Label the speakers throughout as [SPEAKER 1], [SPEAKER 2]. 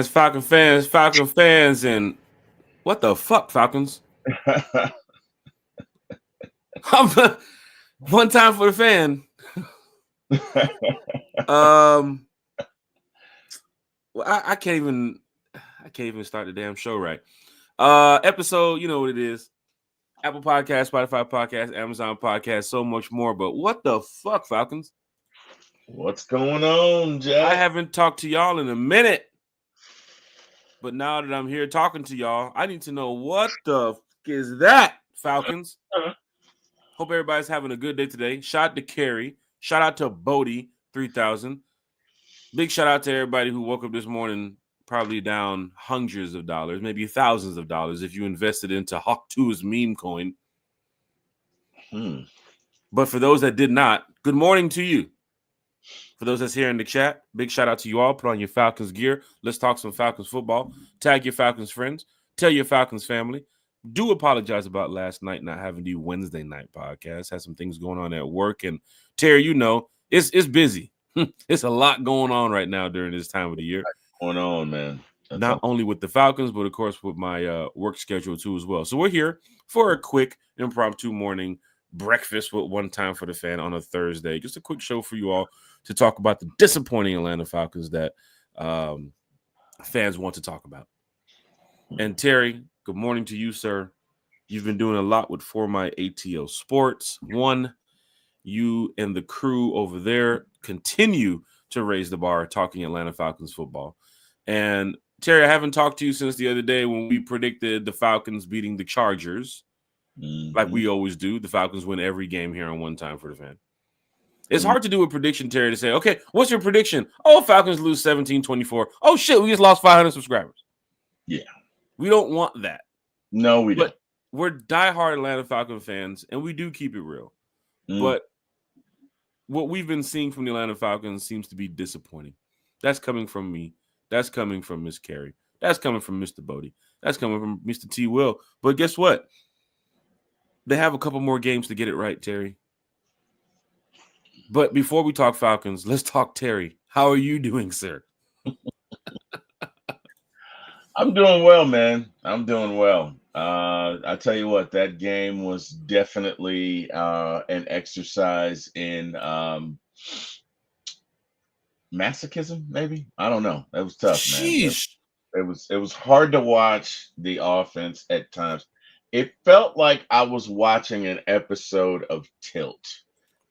[SPEAKER 1] Falcon fans, and what the fuck, Falcons? One time for the fan. Well, I can't even start the damn show right. Episode, you know what it is. Apple Podcast, Spotify Podcast, Amazon Podcast, so much more. But what the fuck, Falcons?
[SPEAKER 2] What's going on, Jack?
[SPEAKER 1] I haven't talked to y'all in a minute. But now that I'm here talking to y'all, I need to know what the fuck is that, Falcons? Hope everybody's having a good day today. Shout out to Carrie. Shout out to Bodie 3000. Big shout out to everybody who woke up this morning probably down hundreds of dollars, maybe thousands of dollars if you invested into Hawk2's meme coin. But for those that did not, good morning to you. For those that's here in the chat, big shout out to you all. Put on your Falcons gear. Let's talk some Falcons football. Tag your Falcons friends. Tell your Falcons family. Do apologize about last night not having the Wednesday night podcast. Had some things going on at work. And Terry, you know, it's busy. It's a lot going on right now during this time of the year.
[SPEAKER 2] What's going on, man?
[SPEAKER 1] Not only with the Falcons, but of course with my work schedule too as well. So we're here for a quick impromptu morning breakfast with One Time for the Fan on a Thursday. Just a quick show for you all to talk about the disappointing Atlanta Falcons that fans want to talk about. And Terry, good morning to you, sir. You've been doing a lot with For My ATL Sports. One, you and the crew over there continue to raise the bar talking Atlanta Falcons football. And Terry, I haven't talked to you since the other day when we predicted the Falcons beating the Chargers. Like we always do. The Falcons win every game here on One Time for the Fan. It's hard to do a prediction, Terry, to say, okay, what's your prediction? Oh, Falcons lose 17-24. Oh, shit, we just lost 500 subscribers.
[SPEAKER 2] Yeah.
[SPEAKER 1] We don't want that.
[SPEAKER 2] No, we don't.
[SPEAKER 1] We're diehard Atlanta Falcon fans, and we do keep it real. But what we've been seeing from the Atlanta Falcons seems to be disappointing. That's coming from me. That's coming from Miss Carey. That's coming from Mr. Bodie. That's coming from Mr. T. Will. But guess what? They have a couple more games to get it right, Terry. But before we talk Falcons, let's talk Terry. How are you doing, sir?
[SPEAKER 2] I'm doing well, man. I'm doing well. I tell you what, that game was definitely an exercise in masochism, maybe. I don't know. That was tough,
[SPEAKER 1] Sheesh.
[SPEAKER 2] man. It was hard to watch the offense at times. It felt like I was watching an episode of Tilt.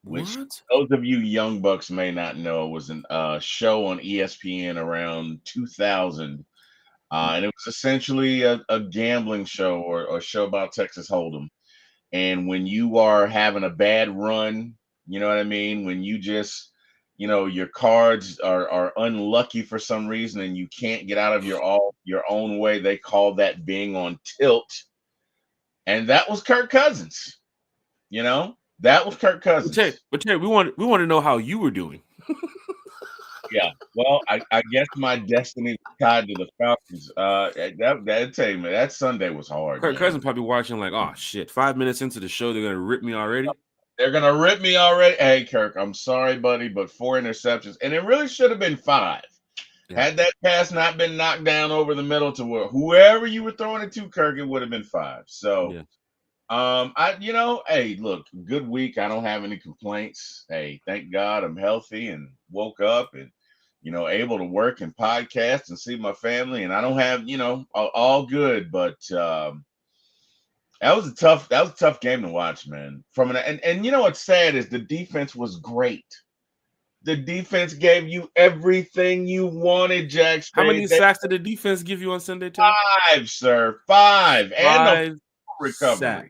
[SPEAKER 2] Which those of you young bucks may not know was a show on ESPN around 2000. And it was essentially a gambling show or a show about Texas Hold'em. And when you are having a bad run, you know what I mean? When you just, you know, your cards are unlucky for some reason and you can't get out of your own way, they call that being on tilt. And that was Kirk Cousins, you know? That was Kirk Cousins.
[SPEAKER 1] But Terry, we want to know how you were doing.
[SPEAKER 2] Yeah, well, I guess my destiny was tied to the Falcons. That tell you, man, that Sunday was hard.
[SPEAKER 1] Kirk Cousins probably watching like, oh shit, 5 minutes into the show, they're gonna rip me already.
[SPEAKER 2] They're gonna rip me already. Hey, Kirk, I'm sorry, buddy, but 4 interceptions, and it really should have been 5. Yeah. Had that pass not been knocked down over the middle to whoever you were throwing it to, Kirk, it would have been 5. So. Yeah. Hey, look, good week. I don't have any complaints. Hey, thank God I'm healthy and woke up and, able to work and podcast and see my family. And I don't have, all good, but, that was a tough game to watch, man. And what's sad is the defense was great. The defense gave you everything you wanted, Jack.
[SPEAKER 1] How many sacks did the defense give you on Sunday, Terry?
[SPEAKER 2] 5, sir. 5. And the recovery.
[SPEAKER 1] Sacks.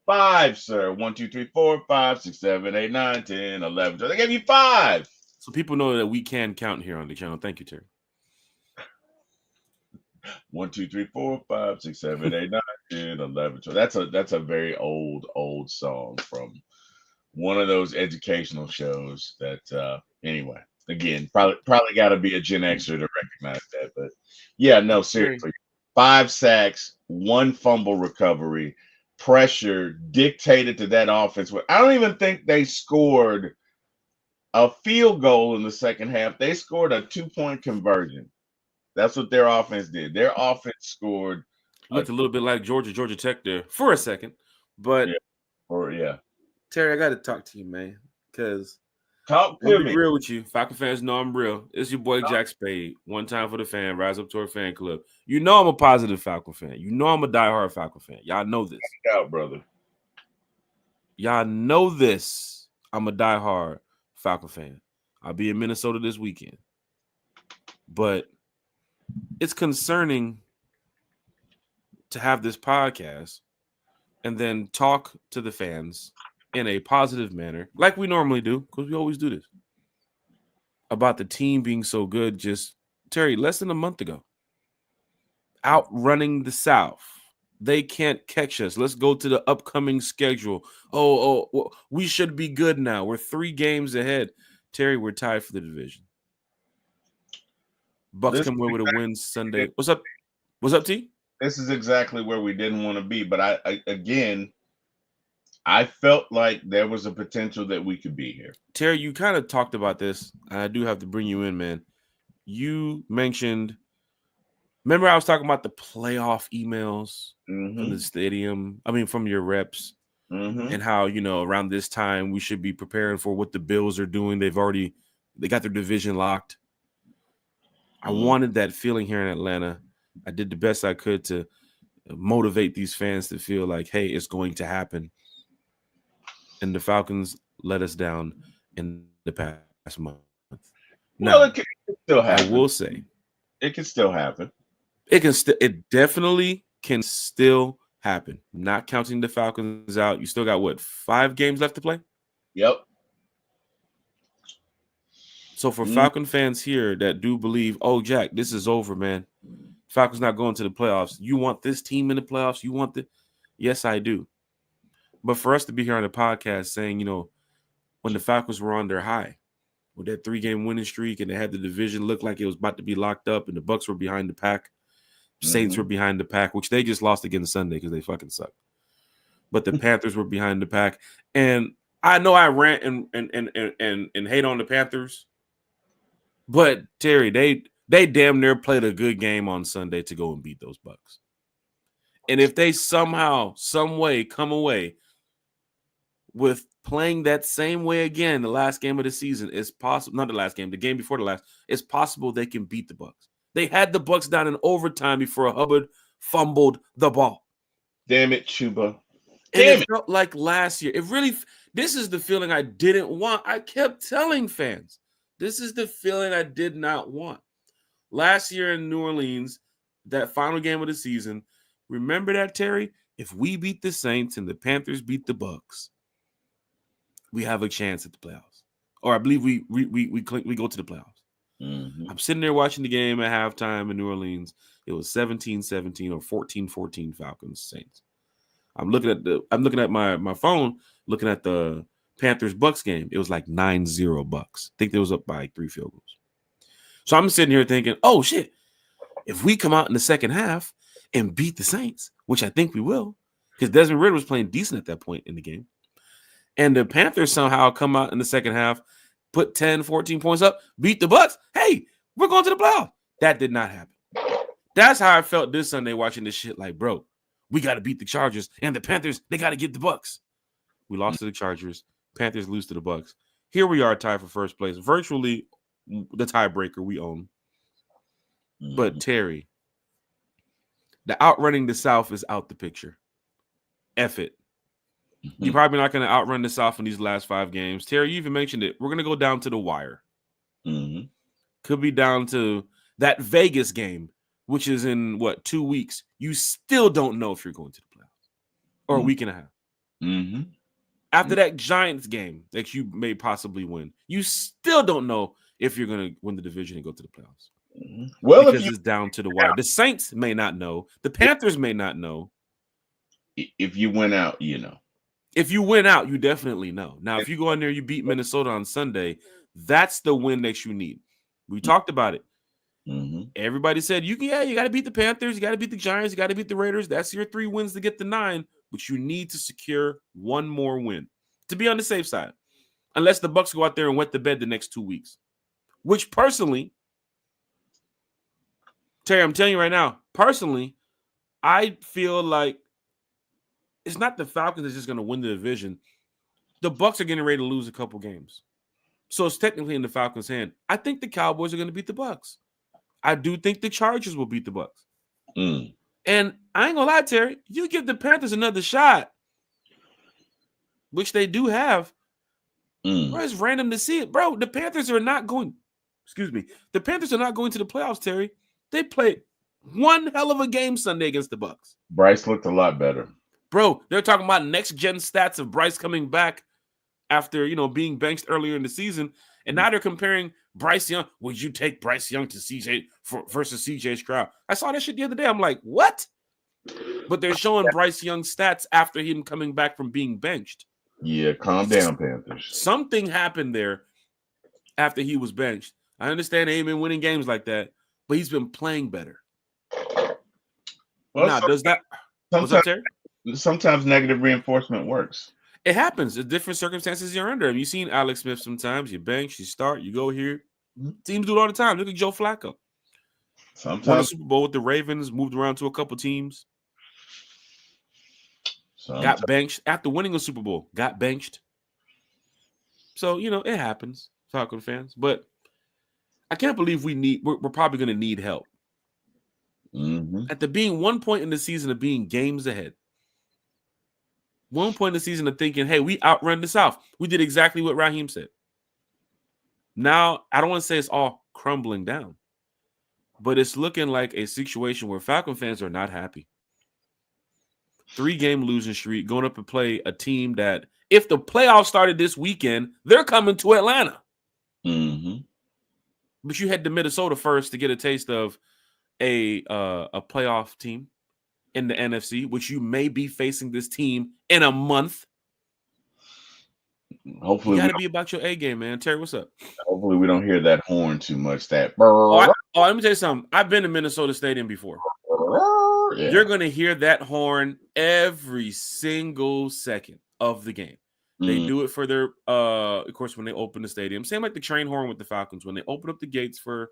[SPEAKER 2] 5, sir. 1, 2, 3, 4, 5, 6, 7, 8, 9, 10, 11. They gave you 5.
[SPEAKER 1] So people know that we can count here on the channel. Thank you, Terry.
[SPEAKER 2] 1, 2, 3, 4, 5, 6, 7, 8, 9, 10, 11. So that's a very old song from one of those educational shows that anyway, again, probably got to be a Gen Xer to recognize that. But yeah, no, seriously. 5 sacks, 1 fumble recovery. Pressure dictated to that offense. I don't even think they scored a field goal in the second half. They scored a 2-point conversion. That's what their offense did. Their offense scored.
[SPEAKER 1] Looked a little bit like Georgia Tech there for a second. But
[SPEAKER 2] yeah.
[SPEAKER 1] Terry, I got to talk to you, man, because
[SPEAKER 2] talk
[SPEAKER 1] I'll
[SPEAKER 2] to
[SPEAKER 1] be
[SPEAKER 2] me.
[SPEAKER 1] real with you. Falcon fans know I'm real. It's your boy Jack Spade. One time for the fan. Rise up to our fan club. You know I'm a positive Falcon fan. You know I'm a diehard Falcon fan. Y'all know this.
[SPEAKER 2] Out, brother.
[SPEAKER 1] Y'all know this. I'm a diehard Falcon fan. I'll be in Minnesota this weekend. But it's concerning to have this podcast and then talk to the fans in a positive manner, like we normally do, because we always do this, about the team being so good just, Terry, less than a month ago. Outrunning the South. They can't catch us. Let's go to the upcoming schedule. Well, we should be good now. We're 3 games ahead. Terry, we're tied for the division. Bucks come away with a win Sunday. What's up? What's up, T?
[SPEAKER 2] This is exactly where we didn't want to be. But I felt like there was a potential that we could be here.
[SPEAKER 1] Terry, you kind of talked about this. I do have to bring you in, man. You mentioned, remember I was talking about the playoff emails from the stadium, from your reps, and how, around this time we should be preparing for what the Bills are doing. They got their division locked. I wanted that feeling here in Atlanta. I did the best I could to motivate these fans to feel like, hey, it's going to happen. And the Falcons let us down in the past month. Now,
[SPEAKER 2] it can still happen.
[SPEAKER 1] I will say,
[SPEAKER 2] it can still happen.
[SPEAKER 1] It definitely can still happen. Not counting the Falcons out. You still got 5 games left to play?
[SPEAKER 2] Yep.
[SPEAKER 1] So for Falcon fans here that do believe, oh, Jack, this is over, man. Falcons not going to the playoffs. You want this team in the playoffs? You want the? Yes, I do. But for us to be here on the podcast saying, when the Falcons were on their high, with that 3-game winning streak, and they had the division look like it was about to be locked up, and the Bucks were behind the pack, Saints were behind the pack, which they just lost again Sunday because they fucking suck. But the Panthers were behind the pack, and I know I rant and hate on the Panthers, but Terry, they damn near played a good game on Sunday to go and beat those Bucks. And if they somehow, some way come away with playing that same way again, the last game of the season, it's possible, not the last game, the game before the last, it's possible they can beat the Bucks. They had the Bucks down in overtime before Hubbard fumbled the ball.
[SPEAKER 2] Damn it, Chuba.
[SPEAKER 1] And it felt like last year. This is the feeling I didn't want. I kept telling fans, this is the feeling I did not want. Last year in New Orleans, that final game of the season, remember that, Terry? If we beat the Saints and the Panthers beat the Bucks, we have a chance at the playoffs. Or I believe we go to the playoffs. I'm sitting there watching the game at halftime in New Orleans. It was 17-17 or 14-14 Falcons Saints. I'm looking at my phone, looking at the Panthers Bucks game. It was like 9-0 Bucks. I think they was up by like 3 field goals. So I'm sitting here thinking, oh shit, if we come out in the second half and beat the Saints, which I think we will, because Desmond Ridder was playing decent at that point in the game, and the Panthers somehow come out in the second half, put 10, 14 points up, beat the Bucks, hey, we're going to the playoffs. That did not happen. That's how I felt this Sunday watching this shit. Like, bro, we got to beat the Chargers, and the Panthers, they got to get the Bucks. We lost to the Chargers. Panthers lose to the Bucks. Here we are tied for first place. Virtually the tiebreaker we own. But Terry, the outrunning the South is out the picture. F it. You're probably not going to outrun the South in these last 5 games. Terry, you even mentioned it. We're going to go down to the wire. Could be down to that Vegas game, which is in, 2 weeks. You still don't know if you're going to the playoffs. Or a week and a half. After that Giants game that you may possibly win, you still don't know if you're going to win the division and go to the playoffs. Well, because it's down to the wire. The Saints may not know. The Panthers may not know.
[SPEAKER 2] If you win out, you know.
[SPEAKER 1] If you win out, you definitely know. Now, if you go in there, you beat Minnesota on Sunday, that's the win that you need. We talked about it. Everybody said, you got to beat the Panthers, you got to beat the Giants, you got to beat the Raiders. That's your 3 wins to get the 9, but you need to secure 1 more win to be on the safe side. Unless the Bucks go out there and wet the bed the next 2 weeks, which personally, Terry, I'm telling you right now, personally, I feel like it's not the Falcons that's just going to win the division. The Bucks are getting ready to lose a couple games. So it's technically in the Falcons' hand. I think the Cowboys are going to beat the Bucks. I do think the Chargers will beat the Bucks.
[SPEAKER 2] Mm.
[SPEAKER 1] And I ain't going to lie, Terry, you give the Panthers another shot, which they do have. Bro, it's random to see it. Bro, the Panthers are not going, the Panthers are not going to the playoffs, Terry. They played one hell of a game Sunday against the Bucks.
[SPEAKER 2] Bryce looked a lot better.
[SPEAKER 1] Bro, they're talking about next-gen stats of Bryce coming back after, being benched earlier in the season. And now they're comparing Bryce Young. Would you take Bryce Young to CJ versus CJ Stroud? I saw that shit the other day. I'm like, what? But they're showing Bryce Young's stats after him coming back from being benched.
[SPEAKER 2] Yeah, calm down, Panthers.
[SPEAKER 1] Something happened there after he was benched. I understand they ain't been winning games like that, but he's been playing better.
[SPEAKER 2] Well,
[SPEAKER 1] now, does that... What's up, Terry?
[SPEAKER 2] Sometimes negative reinforcement works.
[SPEAKER 1] It happens. It's different circumstances you're under. You've seen Alex Smith sometimes. You bench, you start, you go here. Teams do it all the time. Look at Joe Flacco.
[SPEAKER 2] Sometimes
[SPEAKER 1] won a Super Bowl with the Ravens, moved around to a couple teams. Got benched after winning a Super Bowl. Got benched. So, it happens, Falcon fans. But I can't believe we're probably going to need help. At the being one point in the season of being games ahead. One point in the season of thinking, hey, we outrun the South. We did exactly what Raheem said. Now, I don't want to say it's all crumbling down, but it's looking like a situation where Falcon fans are not happy. 3-game losing streak, going up and play a team that, if the playoffs started this weekend, they're coming to Atlanta. But you head to Minnesota first to get a taste of a playoff team in the NFC, which you may be facing this team in a month.
[SPEAKER 2] Hopefully,
[SPEAKER 1] you got to be about your A game, man. Terry, what's up?
[SPEAKER 2] Hopefully, we don't hear that horn too much. Let
[SPEAKER 1] me tell you something. I've been to Minnesota Stadium before. Yeah. You're going to hear that horn every single second of the game. They do it for their, of course, when they open the stadium. Same like the train horn with the Falcons. When they open up the gates for,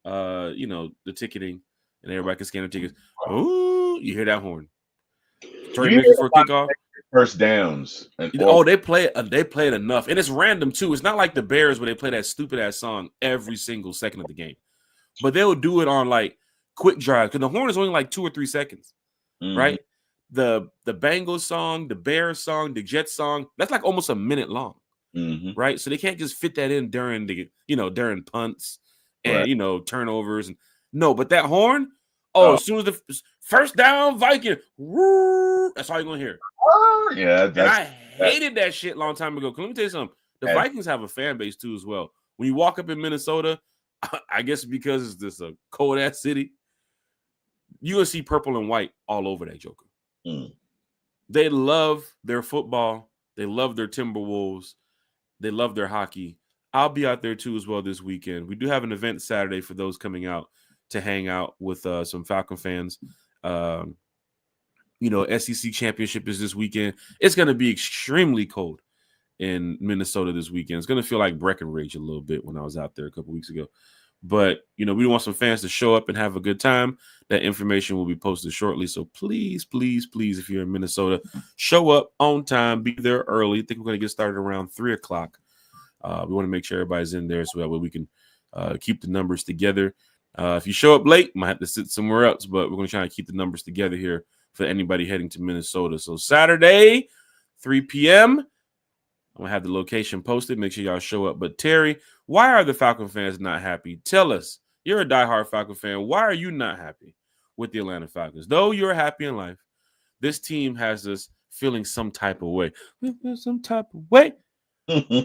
[SPEAKER 1] the ticketing, and everybody can scan their tickets. Oh, you hear that horn. 30 minutes before kickoff.
[SPEAKER 2] First downs.
[SPEAKER 1] They play it enough. And it's random, too. It's not like the Bears where they play that stupid-ass song every single second of the game. But they'll do it on, like, quick drives. Because the horn is only, like, 2 or 3 seconds, right? The Bengals song, the Bears song, the Jets song, that's, like, almost a minute long, right? So they can't just fit that in during during punts and, turnovers. No, but that horn, as soon as the first down, Viking, woo, that's all you're going to hear. I hated that shit a long time ago. Let me tell you something. The Vikings have a fan base, too, as well. When you walk up in Minnesota, I guess because it's just a cold-ass city, you're going to see purple and white all over that joker. They love their football. They love their Timberwolves. They love their hockey. I'll be out there, too, as well this weekend. We do have an event Saturday for those coming out to hang out with some Falcon fans. SEC championship is this weekend. It's going to be extremely cold in Minnesota this weekend. It's going to feel like Breckenridge a little bit when I was out there a couple weeks ago. But, we want some fans to show up and have a good time. That information will be posted shortly. So please, please, please, if you're in Minnesota, show up on time. Be there early. I think we're going to get started around 3 o'clock. We want to make sure everybody's in there so that way we can keep the numbers together. If you show up late, might have to sit somewhere else, but we're going to try to keep the numbers together here for anybody heading to Minnesota. So Saturday, 3 p.m., I'm going to have the location posted. Make sure y'all show up. But Terry, why are the Falcon fans not happy? Tell us. You're a diehard Falcon fan. Why are you not happy with the Atlanta Falcons? Though you're happy in life, this team has us feeling some type of way. Some type of way.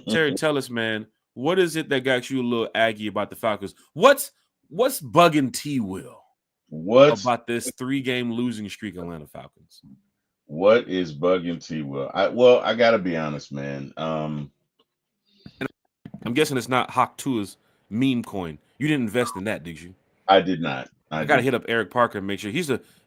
[SPEAKER 1] Terry, tell us, man, what is it that got you a little aggy about the Falcons? What's bugging T-Will about this 3-game losing streak Atlanta Falcons?
[SPEAKER 2] What is bugging T-Will? I got to be honest, man. I'm
[SPEAKER 1] guessing it's not Hawk Tua's meme coin. You didn't invest in that, did you?
[SPEAKER 2] I did not.
[SPEAKER 1] I got to hit up Eric Parker and make sure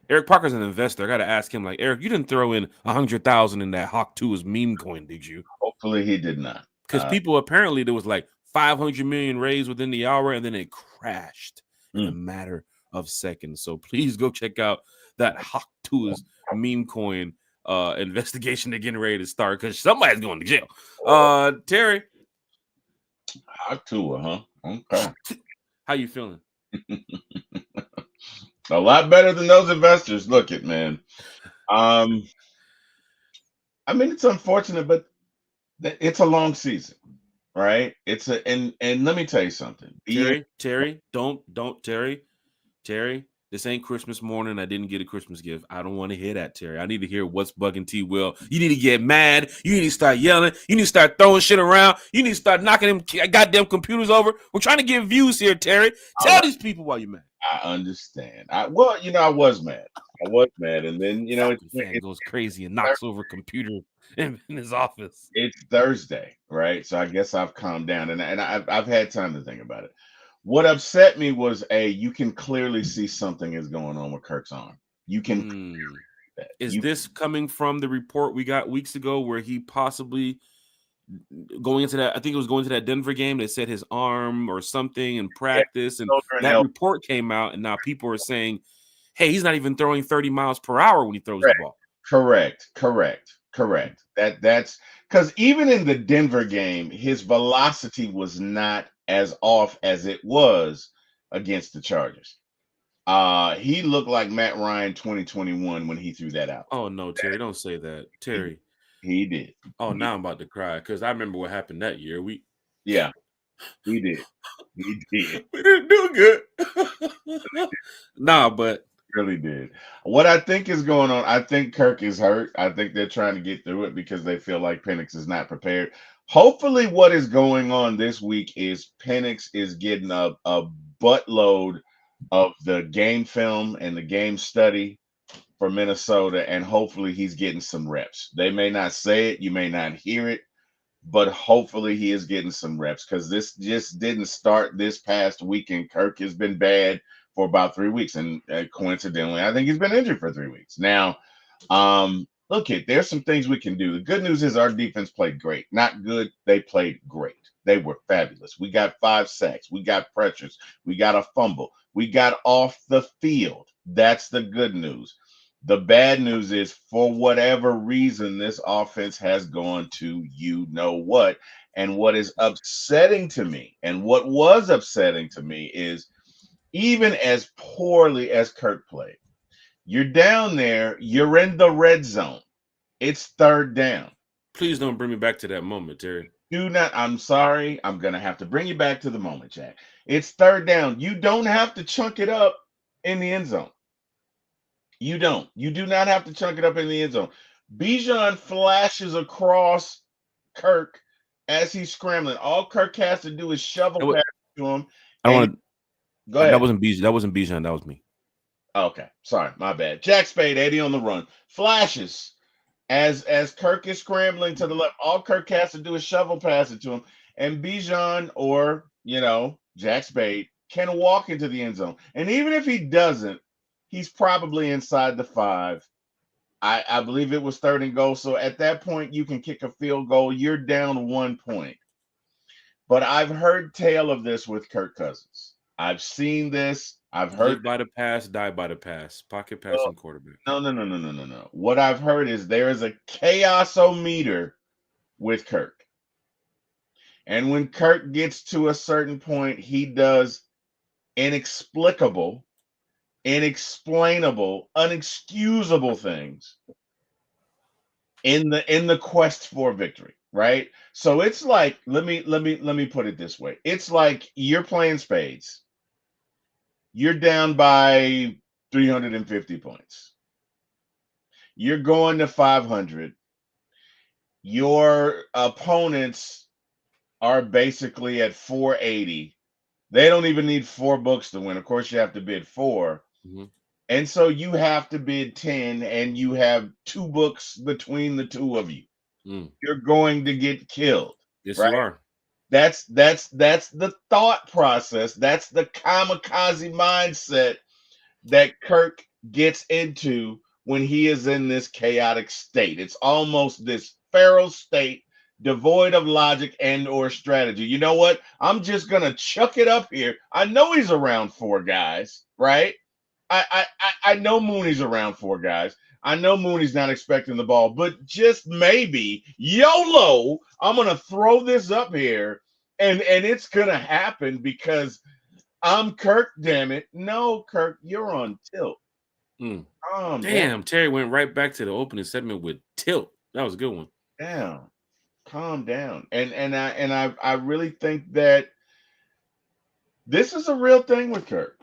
[SPEAKER 1] Eric Parker's an investor. I got to ask him, like, Eric, you didn't throw in $100,000 in that Hawk Tua's meme coin, did you?
[SPEAKER 2] Hopefully he did not.
[SPEAKER 1] Because people apparently there was like 500 million raised within the hour, and then it crashed in a matter of seconds. So please go check out that Hawk Tua's meme coin investigation they're getting ready to start because somebody's going to jail. Terry,
[SPEAKER 2] Hot Tua, huh? Okay.
[SPEAKER 1] how you feeling?
[SPEAKER 2] A lot better than those investors. Look it, man. Um, I mean, it's unfortunate, but it's a long season, right? It's a and let me tell you something.
[SPEAKER 1] Terry, don't Terry. This ain't Christmas morning. I didn't get a Christmas gift. I don't want to hear that, Terry. I need to hear what's bugging T. Will. You need to get mad. You need to start yelling. You need to start throwing shit around. You need to start knocking them goddamn computers over. We're trying to get views here, Terry. Tell these people why you're mad.
[SPEAKER 2] I understand. I was mad. I was mad, and then
[SPEAKER 1] Falcon fan goes crazy and knocks over a computer in his office.
[SPEAKER 2] it's Thursday, right? So I guess I've calmed down, and I've had time to think about it. What upset me was you can clearly see something is going on with Kirk's arm. You can that.
[SPEAKER 1] Is this coming from the report we got weeks ago where he possibly going into that? I think it was going to that Denver game. They said his arm or something in practice, and that report came out, and now people are saying, "Hey, he's not even throwing 30 miles per hour when he throws the ball."
[SPEAKER 2] Correct. That's because even in the Denver game, his velocity was not as off as it was against the Chargers. He looked like Matt Ryan 2021 when he threw that out.
[SPEAKER 1] Oh no, Terry, don't say that, Terry.
[SPEAKER 2] He did.
[SPEAKER 1] Oh, now I'm about to cry because I remember what happened that year.
[SPEAKER 2] He did. He did.
[SPEAKER 1] We didn't do good. Nah, but
[SPEAKER 2] Really did. What I think is going on, I think Kirk is hurt. I think they're trying to get through it because they feel like Penix is not prepared. Hopefully, what is going on this week is Penix is getting a buttload of the game film and the game study for Minnesota, and hopefully he's getting some reps. They may not say it, you may not hear it, but hopefully he is getting some reps because this just didn't start this past weekend. Kirk has been bad for about 3 weeks, and coincidentally, I think he's been injured for 3 weeks. Now, look, there's some things we can do. The good news is our defense played great. Not good, they played great. They were fabulous. We got 5 sacks. We got pressures. We got a fumble. We got off the field. That's the good news. The bad news is, for whatever reason, this offense has gone to what. And what is upsetting to me, and what was upsetting to me, is even as poorly as Kirk played, you're down there, you're in the red zone. It's third down.
[SPEAKER 1] Please don't bring me back to that moment, Terry.
[SPEAKER 2] I'm sorry. I'm going to have to bring you back to the moment, Jack. It's third down. You don't have to chunk it up in the end zone. You don't. You do not have to chunk it up in the end zone. Bijan flashes across Kirk as he's scrambling. All Kirk has to do is shovel pass to him. Go ahead.
[SPEAKER 1] That wasn't Bijan. That wasn't Bijan. That was me.
[SPEAKER 2] Okay. Sorry. My bad. Jack Spade, 80 on the run. Flashes as Kirk is scrambling to the left. All Kirk has to do is shovel pass it to him. And Bijan or, Jack Spade can walk into the end zone. And even if he doesn't, he's probably inside the 5. I believe it was 3rd and goal. So at that point, you can kick a field goal. You're down 1 point. But I've heard tale of this with Kirk Cousins. I've seen this. I've heard
[SPEAKER 1] live by the pass, die by the pass, pocket passing quarterback.
[SPEAKER 2] No. What I've heard is there is a chaos-o-meter with Kirk. And when Kirk gets to a certain point, he does inexplicable, inexplainable, unexcusable things in the quest for victory, right? So it's like, let me put it this way. It's like you're playing spades. You're down by 350 points. You're going to 500. Your opponents are basically at 480. They don't even need 4 books to win. Of course, you have to bid 4.
[SPEAKER 1] Mm-hmm.
[SPEAKER 2] And so you have to bid 10, and you have 2 books between the 2 of you. You're going to get killed.
[SPEAKER 1] Yes,
[SPEAKER 2] right?
[SPEAKER 1] You are.
[SPEAKER 2] That's the thought process. That's the kamikaze mindset that Kirk gets into when he is in this chaotic state. It's almost this feral state devoid of logic and or strategy. You know what? I'm just gonna chuck it up here. I know he's around four guys, right? I know Mooney's around four guys. I know Mooney's not expecting the ball, but just maybe YOLO, I'm gonna throw this up here, and it's gonna happen because I'm Kirk. Damn it, no, Kirk, you're on tilt.
[SPEAKER 1] Damn, Terry went right back to the opening segment with tilt. That was a good one.
[SPEAKER 2] Down, calm down, and I really think that this is a real thing with Kirk.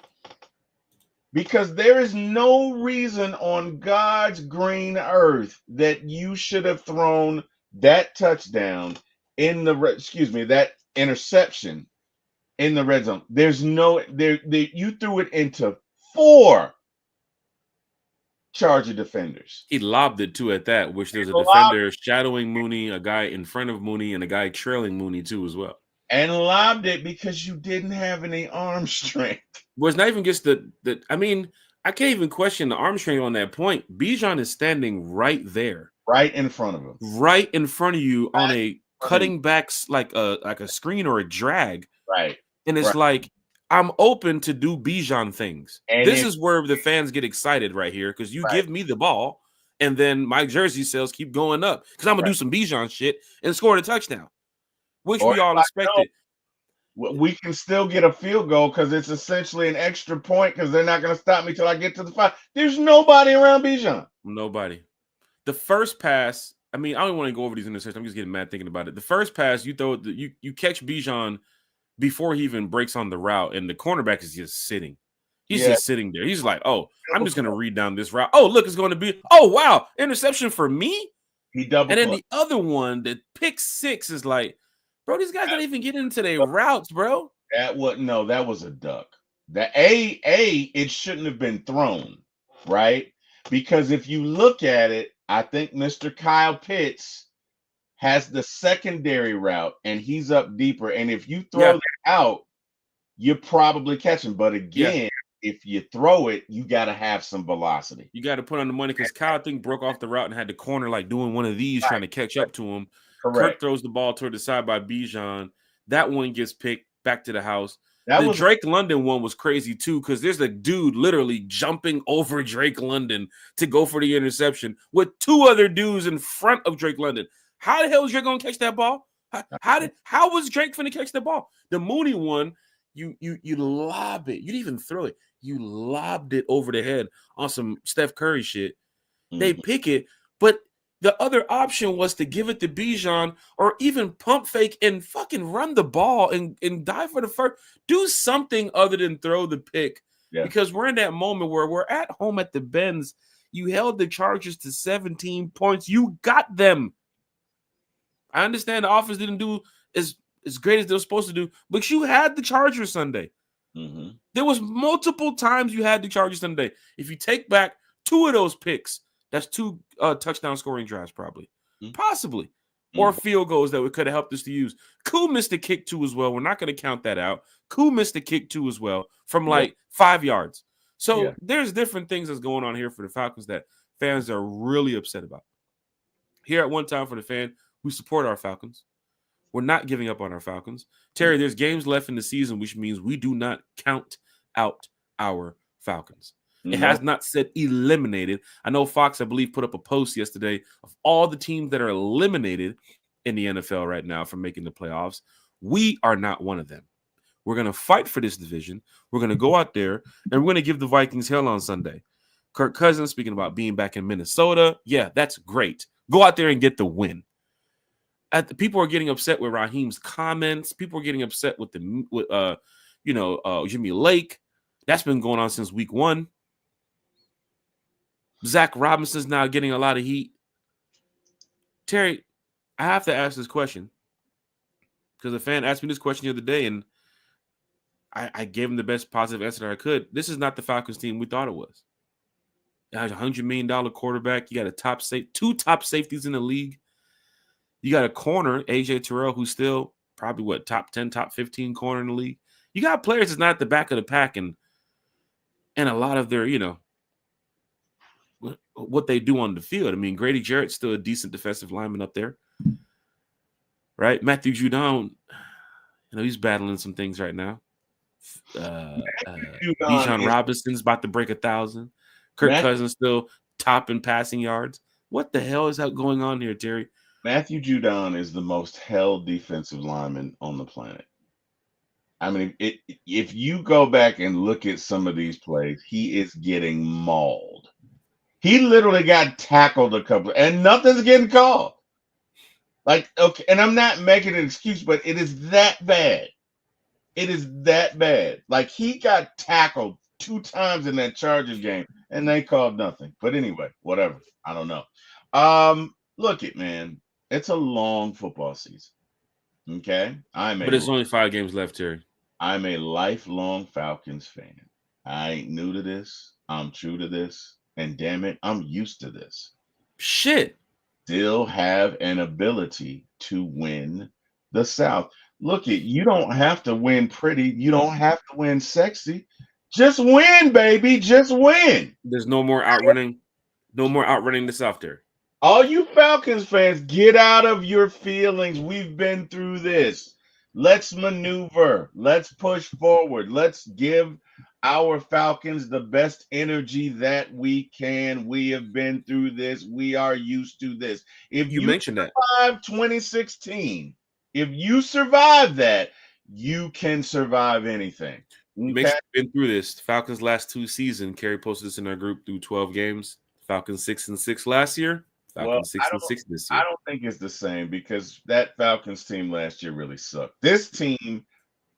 [SPEAKER 2] Because there is no reason on God's green earth that you should have thrown that touchdown in the that interception in the red zone. There's no you threw it into four Charger defenders.
[SPEAKER 1] He lobbed it too at that, which there's a defender shadowing Mooney, a guy in front of Mooney, and a guy trailing Mooney too as well.
[SPEAKER 2] And lobbed it because you didn't have any arm strength.
[SPEAKER 1] Well, it's not even just the I mean, I can't even question the arm strength on that point. Bijan is standing right there.
[SPEAKER 2] Right in front of him.
[SPEAKER 1] Right in front of you on a cutting backs like a screen or a drag.
[SPEAKER 2] Right.
[SPEAKER 1] And it's like, I'm open to do Bijan things.
[SPEAKER 2] And
[SPEAKER 1] this is where the fans get excited right here because you give me the ball and then my jersey sales keep going up because I'm going to do some Bijan shit and score a touchdown, which we all expected.
[SPEAKER 2] We can still get a field goal because it's essentially an extra point because they're not going to stop me till I get to the 5. There's nobody around Bijan.
[SPEAKER 1] Nobody. The first pass, I mean, I don't want to go over these interceptions. I'm just getting mad thinking about it. The first pass, you throw you catch Bijan before he even breaks on the route, and the cornerback is just sitting. He's just sitting there. He's like, oh, I'm just going to read down this route. Oh, look, it's going to be, oh, wow, interception for me?
[SPEAKER 2] He double.
[SPEAKER 1] And then the other one, the pick 6 is like, bro, these guys don't even get into their routes, bro.
[SPEAKER 2] That was a duck. It shouldn't have been thrown, right? Because if you look at it, I think Mr. Kyle Pitts has the secondary route and he's up deeper. And if you throw that out, you're probably catching. But again, if you throw it, you got to have some velocity.
[SPEAKER 1] You got to put on the money because Kyle, I think, broke off the route and had the corner like doing one of these trying to catch up to him.
[SPEAKER 2] Correct.
[SPEAKER 1] Kirk throws the ball toward the side by Bijan. That one gets picked back to the house. The Drake London one was crazy too because there's a dude literally jumping over Drake London to go for the interception with 2 other dudes in front of Drake London. How the hell is Drake gonna catch that ball? How was Drake finna catch the ball? The Mooney one, you lob it. You didn't even throw it. You lobbed it over the head on some Steph Curry shit. Mm-hmm. They pick it, but the other option was to give it to Bijan or even pump fake and fucking run the ball and dive for the first. Do something other than throw the pick because we're in that moment where we're at home at the Benz. You held the Chargers to 17 points. You got them. I understand the offense didn't do as great as they were supposed to do, but you had the Chargers Sunday. Mm-hmm. There was multiple times you had the Chargers Sunday. If you take back 2 of those picks, that's 2 touchdown scoring drives probably. Mm-hmm. Possibly. Mm-hmm. Or field goals that we could have helped us to use. Koo missed the kick too as well. We're not going to count that out. Koo missed the kick too as well from like 5 yards. So there's different things that's going on here for the Falcons that fans are really upset about. Here at One Time for the Fan, we support our Falcons. We're not giving up on our Falcons. Terry, there's games left in the season, which means we do not count out our Falcons. It has not said eliminated. I know Fox, I believe, put up a post yesterday of all the teams that are eliminated in the NFL right now from making the playoffs. We are not one of them. We're going to fight for this division. We're going to go out there, and we're going to give the Vikings hell on Sunday. Kirk Cousins, speaking about being back in Minnesota, yeah, that's great. Go out there and get the win. People are getting upset with Raheem's comments. People are getting upset with Jimmy Lake. That's been going on since week 1. Zach Robinson's now getting a lot of heat. Terry, I have to ask this question because a fan asked me this question the other day, and I gave him the best positive answer that I could. This is not the Falcons team we thought it was. It has a $100 million quarterback. You got 2 top safeties in the league. You got a corner, AJ Terrell, who's still probably top 10, top 15 corner in the league. You got players that's not at the back of the pack, and a lot of their, what they do on the field. I mean, Grady Jarrett's still a decent defensive lineman up there. right? Matthew Judon, he's battling some things right now.
[SPEAKER 2] Judon
[SPEAKER 1] Bijan
[SPEAKER 2] is
[SPEAKER 1] Robinson's about to break 1,000. Kirk
[SPEAKER 2] Matthew,
[SPEAKER 1] Cousins still top in passing yards. What the hell is going on here, Terry?
[SPEAKER 2] Matthew Judon is the most held defensive lineman on the planet. I mean, if you go back and look at some of these plays, he is getting mauled. He literally got tackled a couple, and nothing's getting called. Like, okay, and I'm not making an excuse, but it is that bad. It is that bad. Like, he got tackled 2 times in that Chargers game, and they called nothing. But anyway, whatever. I don't know. Look it, man. It's a long football season. Okay,
[SPEAKER 1] But it's only 5 games left, Terry.
[SPEAKER 2] I'm a lifelong Falcons fan. I ain't new to this. I'm true to this. And damn it, I'm used to this.
[SPEAKER 1] Shit.
[SPEAKER 2] Still have an ability to win the South. Look it, you don't have to win pretty. You don't have to win sexy. Just win, baby. Just win.
[SPEAKER 1] There's no more outrunning. No more outrunning the South, Terry.
[SPEAKER 2] All you Falcons fans, get out of your feelings. We've been through this. Let's maneuver. Let's push forward. Let's give our Falcons the best energy that we can. We have been through this. We are used to this. If
[SPEAKER 1] You mentioned that.
[SPEAKER 2] survive 2016, if you survive that, you can survive anything.
[SPEAKER 1] You mentioned been through this. Falcons last 2 seasons. Kerry posted this in our group through 12 games. Falcons 6-6 last year. Falcons 6-6 this year.
[SPEAKER 2] I don't think it's the same because that Falcons team last year really sucked. This team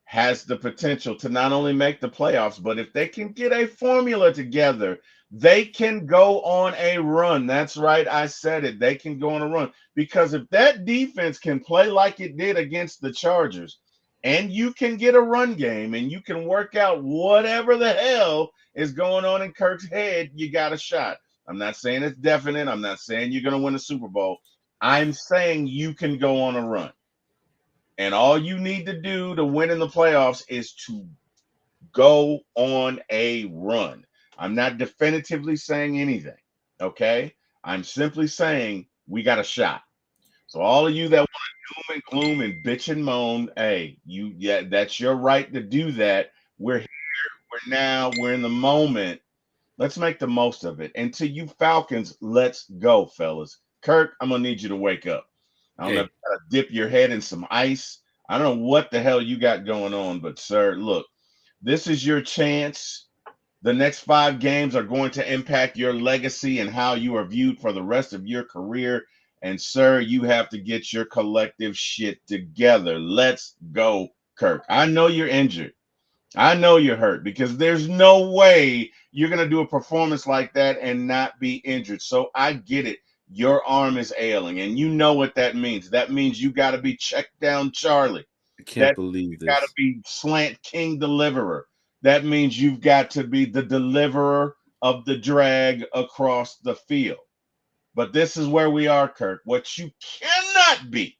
[SPEAKER 2] has the potential to not only make the playoffs, but if they can get a formula together, they can go on a run. That's right. I said it. They can go on a run because if that defense can play like it did against the Chargers and you can get a run game and you can work out whatever the hell is going on in Kirk's head, you got a shot. I'm not saying it's definite. I'm not saying you're going to win a Super Bowl. I'm saying you can go on a run. And all you need to do to win in the playoffs is to go on a run. I'm not definitively saying anything, okay? I'm simply saying we got a shot. So all of you that want to doom and gloom and bitch and moan, hey, that's your right to do that. We're here, we're in the moment. Let's make the most of it. And to you Falcons, let's go, fellas. Kirk, I'm going to need you to wake up. I don't know if you got to dip your head in some ice. I don't know what the hell you got going on, but, sir, look, this is your chance. The next 5 games are going to impact your legacy and how you are viewed for the rest of your career. And, sir, you have to get your collective shit together. Let's go, Kirk. I know you're injured. I know you're hurt because there's no way you're going to do a performance like that and not be injured. So I get it. Your arm is ailing, and you know what that means. That means you got to be checked down, Charlie.
[SPEAKER 1] I can't believe this.
[SPEAKER 2] You got to be slant king deliverer. That means you've got to be the deliverer of the drag across the field. But this is where we are, Kirk. What you cannot be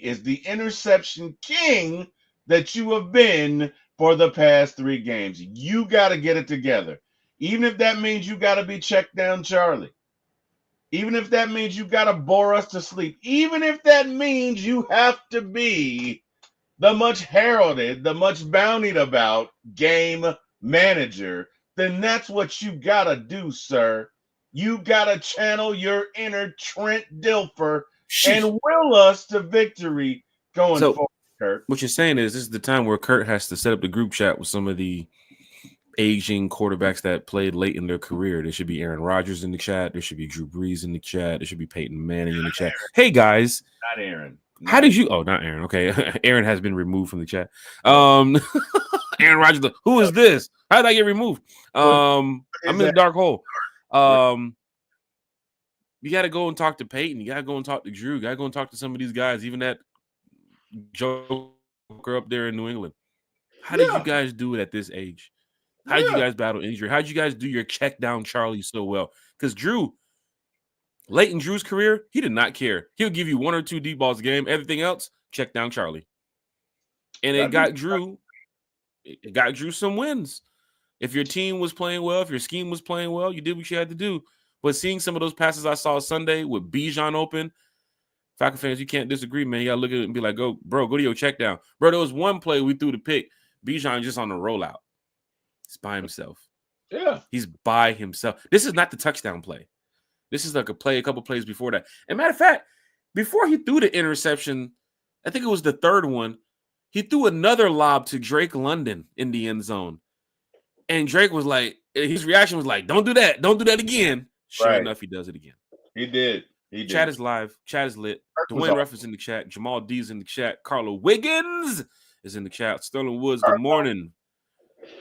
[SPEAKER 2] is the interception king that you have been for the past 3 games. You got to get it together. Even if that means you got to be checked down, Charlie. Even if that means you got to bore us to sleep. Even if that means you have to be the much heralded, the much bountied about game manager, then that's what you got to do, sir. You got to channel your inner Trent Dilfer and will us to victory going forward, Kurt.
[SPEAKER 1] What you're saying is this is the time where Kurt has to set up the group chat with some of the aging quarterbacks that played late in their career. There should be Aaron Rodgers in the chat. There should be Drew Brees in the chat. There should be Peyton Manning in the chat. Hey, guys.
[SPEAKER 2] Not Aaron.
[SPEAKER 1] How did you – oh, not Aaron. Okay. Aaron has been removed from the chat. Aaron Rodgers, who is this? How did I get removed? I'm in the dark hole. You got to go and talk to Peyton. You got to go and talk to Drew. You got to go and talk to some of these guys, even that Joker up there in New England. How did you guys do it at this age? How did you guys battle injury? How did you guys do your check down Charlie so well? Because Drew, late in Drew's career, he did not care. He'll give you 1 or 2 deep balls a game. Everything else, check down Charlie. And it got Drew some wins. If your team was playing well, if your scheme was playing well, you did what you had to do. But seeing some of those passes I saw Sunday with Bijan open, Falcon fans, you can't disagree, man. You gotta look at it and be like, go to your check down. Bro, there was one play we threw the pick. Bijan just on the rollout. He's by himself.
[SPEAKER 2] Yeah.
[SPEAKER 1] He's by himself. This is not the touchdown play. This is like a couple plays before that. And matter of fact, before he threw the interception, I think it was the third one, he threw another lob to Drake London in the end zone. And Drake was like, his reaction was like, don't do that. Don't do that again. Sure enough, he does it again.
[SPEAKER 2] He did.
[SPEAKER 1] Chat is live. Chat is lit. Dwayne Ruff is in the chat. Jamal D is in the chat. Carla Wiggins is in the chat. Sterling Woods, good morning.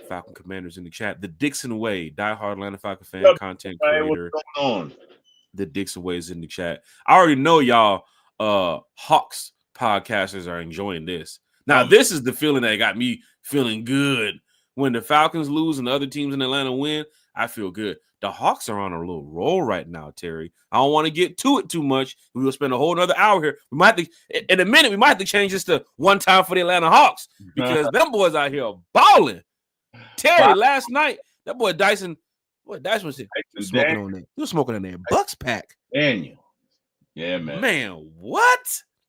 [SPEAKER 1] Falcon Commanders in the chat. The Dixon Way, diehard Atlanta Falcon fan, content creator.
[SPEAKER 2] What's going on?
[SPEAKER 1] The Dixon Way is in the chat. I already know y'all Hawks podcasters are enjoying this. Now, this is the feeling that got me feeling good. When the Falcons lose and the other teams in Atlanta win, I feel good. The Hawks are on a little roll right now, Terry. I don't want to get to it too much. We will spend a whole another hour here. We might have to, in a minute, we might have to change this to one time for the Atlanta Hawks because them boys out here are balling. Terry, last night, that boy Dyson was smoking on that. He was smoking on that Bucks pack.
[SPEAKER 2] Daniel. Yeah, man.
[SPEAKER 1] Man, what?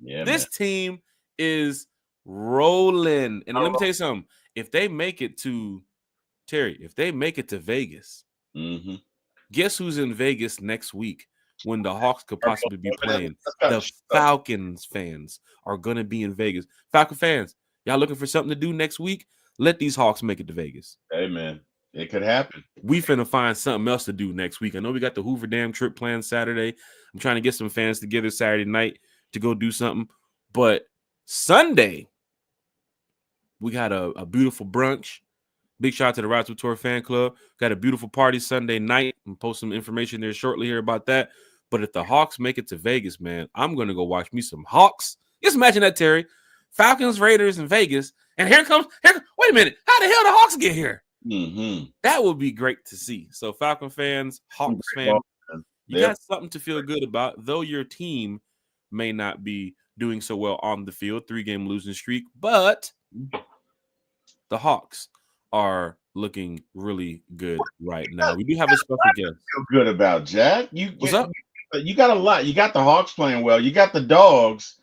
[SPEAKER 2] Yeah,
[SPEAKER 1] this team is rolling. And let me tell you something. If they make it to Terry, if they make it to Vegas, guess who's in Vegas next week when the Hawks could possibly be playing? The Falcons fans are going to be in Vegas. Falcon fans, y'all looking for something to do next week? Let these Hawks make it to Vegas.
[SPEAKER 2] Hey, man, it could happen.
[SPEAKER 1] We finna find something else to do next week. I know we got the Hoover Dam trip planned Saturday. I'm trying to get some fans together Saturday night to go do something. But Sunday, we got a beautiful brunch. Big shout out to the Ride to Tour fan club. Got a beautiful party Sunday night. I'm post some information there shortly here about that. But if the Hawks make it to Vegas, man, I'm going to go watch me some Hawks. Just imagine that, Terry. Falcons, Raiders, in Vegas. And wait a minute. How the hell the Hawks get here? That would be great to see. So Falcon fans, Hawks fans, you got something to feel good about, though your team may not be doing so well on the field, 3-game losing streak, but the Hawks are looking really good right now. We do have a special guest.
[SPEAKER 2] Feel good about Jack.
[SPEAKER 1] What's up?
[SPEAKER 2] You got a lot. You got the Hawks playing well. You got the Dogs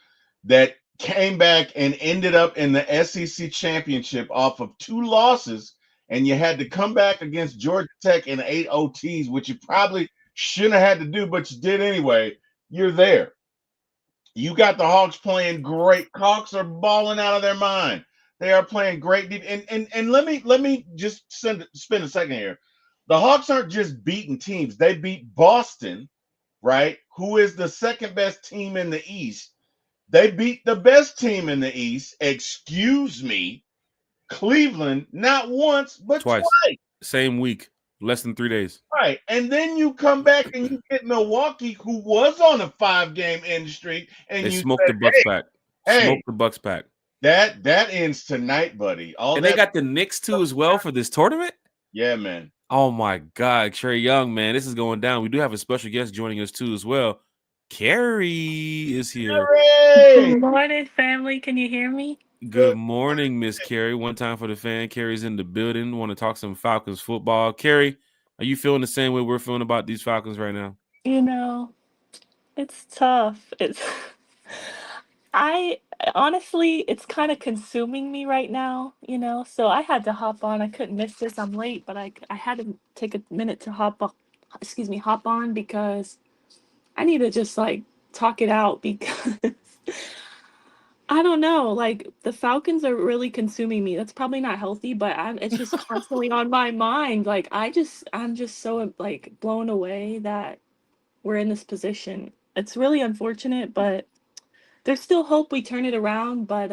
[SPEAKER 2] that came back and ended up in the SEC championship off of 2 losses, and you had to come back against Georgia Tech in 8 OTs, which you probably shouldn't have had to do, but you did anyway. You're there. You got the Hawks playing great. Hawks are balling out of their mind. They are playing great. And let me just spend a second here. The Hawks aren't just beating teams. They beat Boston, right, who is the second best team in the East. They beat the best team in the East, Cleveland, not once, but twice.
[SPEAKER 1] Same week, less than 3 days.
[SPEAKER 2] Right. And then you come back and you get Milwaukee, who was on a 5-game end streak, and
[SPEAKER 1] they smoked the Bucks back. Smoked the Bucks back.
[SPEAKER 2] That ends tonight, buddy.
[SPEAKER 1] They got the Knicks too as well for this tournament?
[SPEAKER 2] Yeah, man.
[SPEAKER 1] Oh my God, Trae Young, man. This is going down. We do have a special guest joining us too as well. Carrie is here.
[SPEAKER 3] Good morning, family. Can you hear me?
[SPEAKER 1] Good morning, Miss Carrie. One time for the fan. Carrie's in the building. Want to talk some Falcons football. Carrie, are you feeling the same way we're feeling about these Falcons right now?
[SPEAKER 3] You know, it's tough. Honestly, it's kind of consuming me right now, so I had to hop on. I couldn't miss this. I'm late, but I had to take a minute to hop on because I need to just talk it out because I don't know, the Falcons are really consuming me. That's probably not healthy, but it's just constantly on my mind. I'm just so blown away that we're in this position. It's really unfortunate, but there's still hope we turn it around. But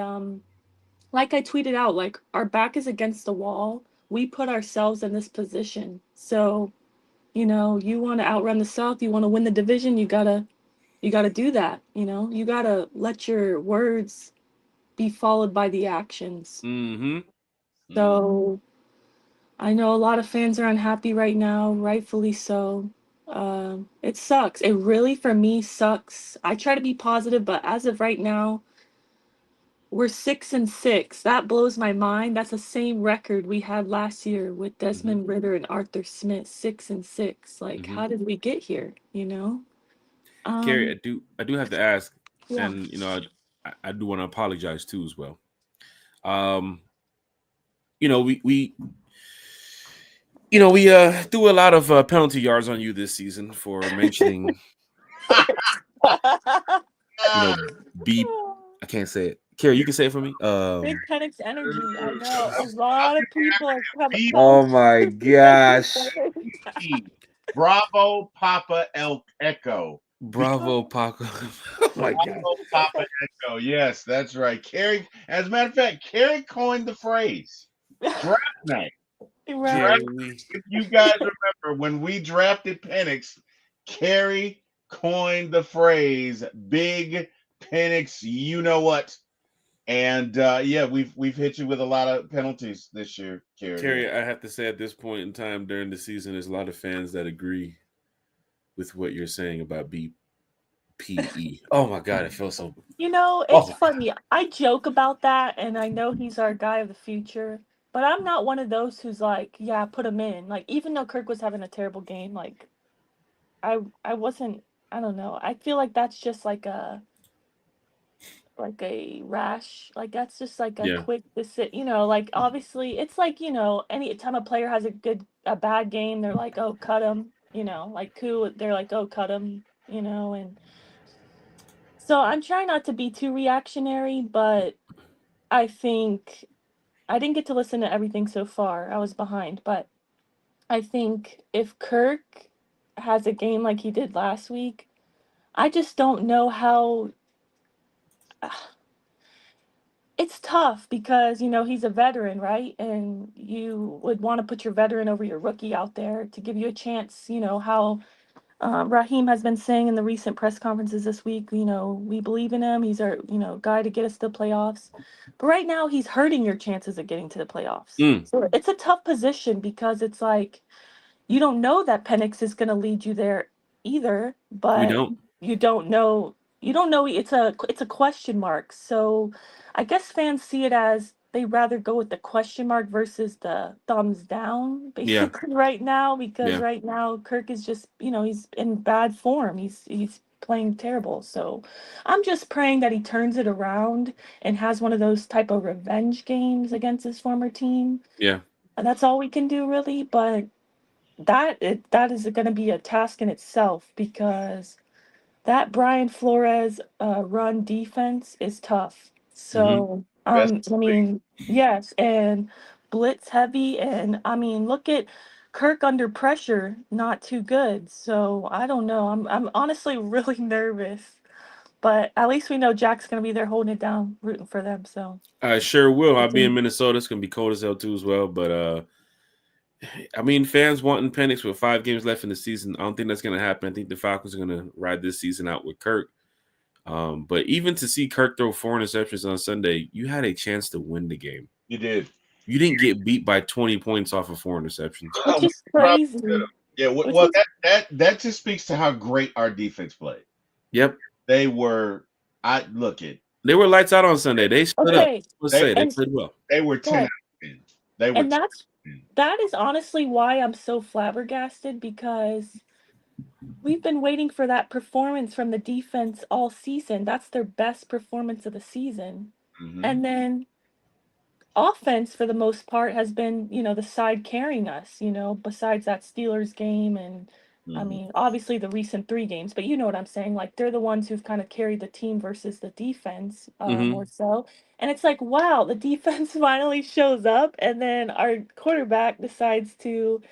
[SPEAKER 3] like I tweeted out, our back is against the wall. We put ourselves in this position. So, you want to outrun the South, you want to win the division, you gotta do that. You gotta let your words be followed by the actions. So I know a lot of fans are unhappy right now, rightfully so. It sucks. It really, for me, sucks. I try to be positive, but as of right now, we're 6-6. That blows my mind. That's the same record we had last year with Desmond Ridder and Arthur Smith, 6-6. How did we get here?
[SPEAKER 1] Carrie, I do have to ask.
[SPEAKER 3] Yeah.
[SPEAKER 1] and I do want to apologize too as well. We threw a lot of penalty yards on you this season for mentioning, beep. I can't say it. Carrie, you can say it for me.
[SPEAKER 3] Big Penix energy. I know a lot of people are coming.
[SPEAKER 1] Oh my gosh.
[SPEAKER 2] Bravo, Papa Echo.
[SPEAKER 1] Bravo, Paco. Oh my God.
[SPEAKER 2] Bravo, Papa Echo. Yes, that's right. Carrie, as a matter of fact, Carrie coined the phrase draft night.
[SPEAKER 3] Right.
[SPEAKER 2] If you guys remember when we drafted Penix, Carrie coined the phrase "Big Penix." You know what? And yeah, we've hit you with a lot of penalties this year, Carrie.
[SPEAKER 1] Carrie, I have to say at this point in time during the season, there's a lot of fans that agree with what you're saying about BPE. Oh my God, it feels so.
[SPEAKER 3] It's funny. I joke about that, and I know he's our guy of the future. But I'm not one of those who's like, yeah, put him in. Like, even though Kirk was having a terrible game, like, I wasn't. I don't know. I feel like that's just like a rash. Like that's just like a
[SPEAKER 1] Yeah.
[SPEAKER 3] quick decision. Like obviously, it's like any time a player has a bad game, they're like, oh, cut him. Like they're like, oh, cut him. And so I'm trying not to be too reactionary, but I think I didn't get to listen to everything so far. I was behind, but I think if Kirk has a game like he did last week, I just don't know how. It's tough because he's a veteran, right? And you would want to put your veteran over your rookie out there to give you a chance. How Raheem has been saying in the recent press conferences this week. We believe in him. He's our guy to get us to the playoffs. But right now, he's hurting your chances of getting to the playoffs. So it's a tough position because it's like you don't know that Penix is going to lead you there either,
[SPEAKER 1] We
[SPEAKER 3] but
[SPEAKER 1] don't.
[SPEAKER 3] you don't know. You don't know. It's a question mark. So I guess fans see it as they rather go with the question mark versus the thumbs down,
[SPEAKER 1] Yeah.
[SPEAKER 3] basically right now, because
[SPEAKER 1] Yeah.
[SPEAKER 3] right now Kirk is just he's in bad form. He's playing terrible. So I'm just praying that he turns it around and has one of those type of revenge games against his former team.
[SPEAKER 1] Yeah.
[SPEAKER 3] And that's all we can do really, but that is going to be a task in itself because that Brian Flores run defense is tough. So
[SPEAKER 2] Best
[SPEAKER 3] I mean, yes, and blitz heavy, and I mean, look at Kirk under pressure, not too good. So I don't know. I'm honestly really nervous, but at least we know Jack's going to be there holding it down, rooting for them. So
[SPEAKER 1] I sure will. I'll be in Minnesota. It's gonna be cold as hell too as well. But I mean, fans wanting Penix with 5 games left in the season. I don't think that's gonna happen. I think the Falcons are gonna ride this season out with Kirk. But even to see Kirk throw 4 interceptions on Sunday, you had a chance to win the game.
[SPEAKER 2] You did.
[SPEAKER 1] You didn't get beat by 20 points off of 4 interceptions.
[SPEAKER 3] which is crazy.
[SPEAKER 2] Yeah, well, that just speaks to how great our defense played.
[SPEAKER 1] Yep.
[SPEAKER 2] They were.
[SPEAKER 1] They were lights out on Sunday. They stood up. Let's say they played well.
[SPEAKER 2] They were 10 out of 10. They were.
[SPEAKER 3] And that is honestly why I'm so flabbergasted because we've been waiting for that performance from the defense all season. That's their best performance of the season. And then offense for the most part has been, the side carrying us, besides that Steelers game and I mean, obviously the recent 3 games, but you know what I'm saying? Like they're the ones who've kind of carried the team versus the defense more so. And it's like, wow, the defense finally shows up and then our quarterback decides to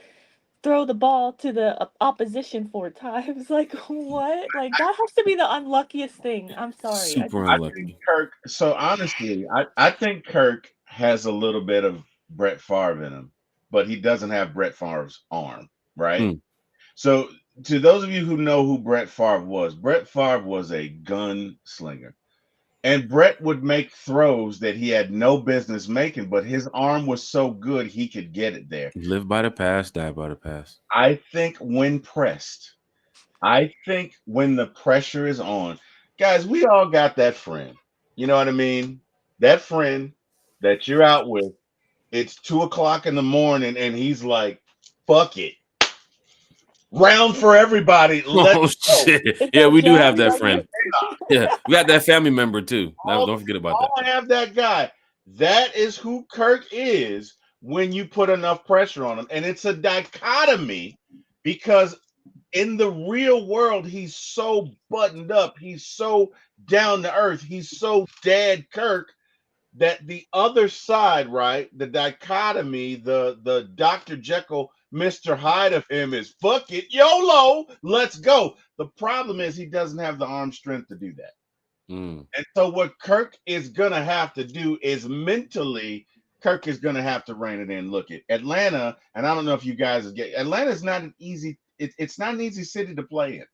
[SPEAKER 3] throw the ball to the opposition 4 times. Like what? Like that has to be the unluckiest thing. I'm sorry.
[SPEAKER 1] Super unlucky.
[SPEAKER 2] I think Kirk. So honestly, I think Kirk has a little bit of Brett Favre in him, but he doesn't have Brett Favre's arm, right? So to those of you who know who Brett Favre was a gunslinger. And Brett would make throws that he had no business making, but his arm was so good he could get it there.
[SPEAKER 1] Live by the pass, die by the pass.
[SPEAKER 2] I think when pressed, when the pressure is on, guys, we all got that friend. You know what I mean? That friend that you're out with, it's 2:00 in the morning, and he's like, fuck it. Round for everybody. Let's
[SPEAKER 1] shit. Yeah, we do have that friend. Yeah, we got that family member too. Don't forget about that.
[SPEAKER 2] All have that guy. That is who Kirk is when you put enough pressure on him. And it's a dichotomy because in the real world, he's so buttoned up. He's so down to earth. He's so dad Kirk that the other side, right? The dichotomy, the Dr. Jekyll, Mr. Hyde of him is fuck it, YOLO, let's go. The problem is he doesn't have the arm strength to do that.
[SPEAKER 1] Mm.
[SPEAKER 2] And so what Kirk is gonna have to do is mentally, Kirk is gonna have to rein it in. Look at Atlanta, and I don't know if you guys get Atlanta's not an easy, it's not an easy city to play in.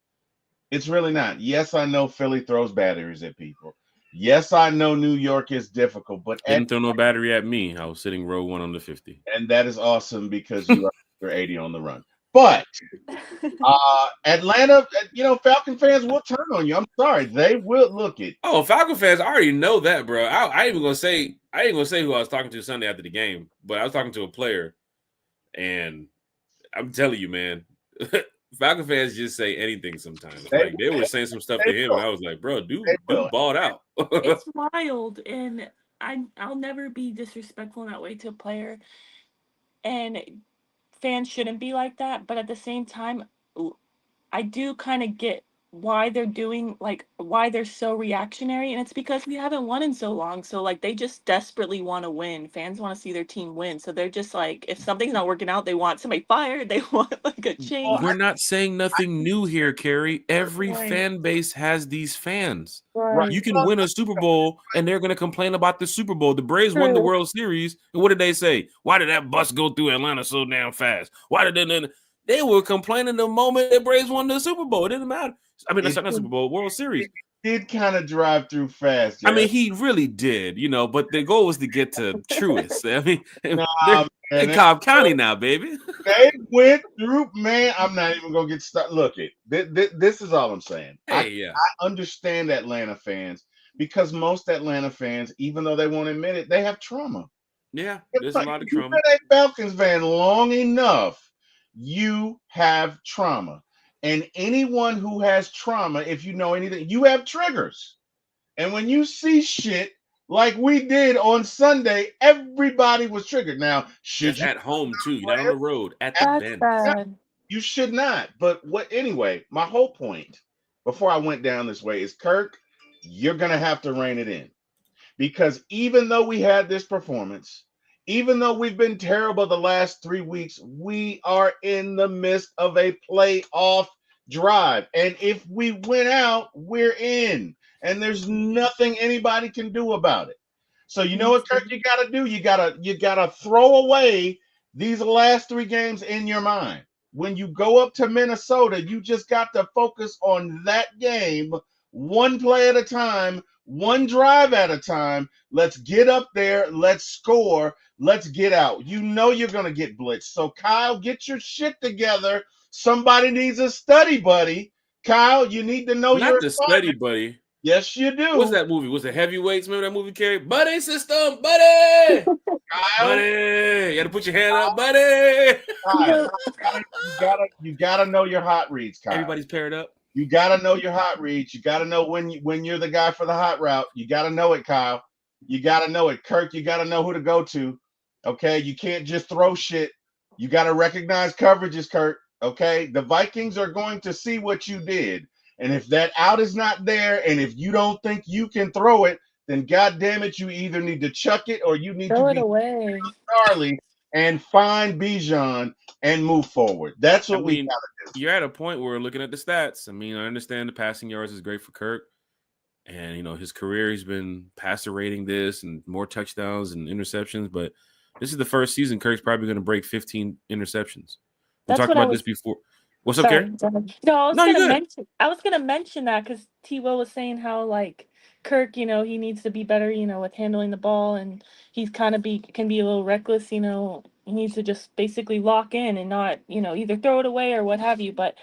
[SPEAKER 2] It's really not. Yes, I know Philly throws batteries at people. Yes, I know New York is difficult, but
[SPEAKER 1] Didn't throw no battery at me. I was sitting row 1 on the 50.
[SPEAKER 2] and that is awesome because you are 80 on the run. But Atlanta, Falcon fans will turn on you. I'm sorry, they will look it.
[SPEAKER 1] Oh, Falcon fans, I already know that, bro. I ain't even gonna say who I was talking to Sunday after the game, but I was talking to a player, and I'm telling you, man, Falcon fans just say anything sometimes. Like they were saying some stuff to him, and I was like, bro, dude balled out.
[SPEAKER 3] It's wild, and I'll never be disrespectful in that way to a player, and fans shouldn't be like that. But at the same time, I do kind of get why they're doing, like, why they're so reactionary, and it's because we haven't won in so long. So like they just desperately want to win. Fans want to see their team win. So they're just like, if something's not working out, they want somebody fired. They want like a change.
[SPEAKER 1] We're not saying nothing new here, Carrie. Every
[SPEAKER 3] Right.
[SPEAKER 1] fan base has these fans.
[SPEAKER 3] Right.
[SPEAKER 1] You can win a Super Bowl, and they're going to complain about the Super Bowl. The Braves won the
[SPEAKER 3] True.
[SPEAKER 1] World Series, and what did they say? Why did that bus go through Atlanta so damn fast? Why did they were complaining the moment the Braves won the Super Bowl? It didn't matter. I mean, that's not Super Bowl, World Series.
[SPEAKER 2] Did kind of drive through fast.
[SPEAKER 1] Jeff. I mean, he really did, but the goal was to get to Truist. I mean, they're in Cobb County now, baby.
[SPEAKER 2] They went through, man. I'm not even gonna get started. Look, this is all I'm saying.
[SPEAKER 1] Hey,
[SPEAKER 2] I understand Atlanta fans because most Atlanta fans, even though they won't admit it, they have trauma.
[SPEAKER 1] Yeah, there's a lot of trauma.
[SPEAKER 2] You've been a Falcons fan long enough, you have trauma. And anyone who has trauma, if you know anything, you have triggers. And when you see shit like we did on Sunday, everybody was triggered. Now, should you
[SPEAKER 1] at home too? You're not on the road at the bench.
[SPEAKER 3] Bad.
[SPEAKER 2] You should not. But anyway, my whole point before I went down this way is, Kirk, you're gonna have to rein it in. Because even though we had this performance, even though we've been terrible the last 3 weeks, we are in the midst of a playoff drive. And if we win out, we're in. And there's nothing anybody can do about it. So you know what, Kirk, you gotta do? You gotta throw away these last 3 games in your mind. When you go up to Minnesota, you just got to focus on that game, one play at a time, one drive at a time. Let's get up there. Let's score. Let's get out. You know you're going to get blitzed. So, Kyle, get your shit together. Somebody needs a study buddy. Kyle, you need to know
[SPEAKER 1] Not the study buddy.
[SPEAKER 2] Yes, you do.
[SPEAKER 1] What's that movie? Was it Heavyweights? Remember that movie, Carrie? Buddy system, buddy.
[SPEAKER 2] Kyle,
[SPEAKER 1] buddy, you got to put your hand up, buddy.
[SPEAKER 2] Kyle, you gotta know your hot reads, Kyle.
[SPEAKER 1] Everybody's paired up.
[SPEAKER 2] You gotta know your hot reads. You gotta know when you're the guy for the hot route. You gotta know it, Kyle. You gotta know it, Kirk. You gotta know who to go to. Okay, you can't just throw shit. You gotta recognize coverages, Kirk. Okay, the Vikings are going to see what you did, and if that out is not there, and if you don't think you can throw it, then God damn it, you either need to chuck it or you need
[SPEAKER 3] Throw
[SPEAKER 2] to
[SPEAKER 3] it away.
[SPEAKER 2] Charlie and find Bijan and move forward. That's what we gotta do.
[SPEAKER 1] You're at a point where we're looking at the stats. I mean, I understand the passing yards is great for Kirk. And, his career, he's been passer rating this and more touchdowns and interceptions. But this is the first season Kirk's probably going to break 15 interceptions. We talked about this before. What's up, Carrie?
[SPEAKER 3] No, I was gonna mention that because T-Will was saying how, like, Kirk, he needs to be better, with handling the ball, and he's can be a little reckless, he needs to just basically lock in and not, either throw it away or what have you. But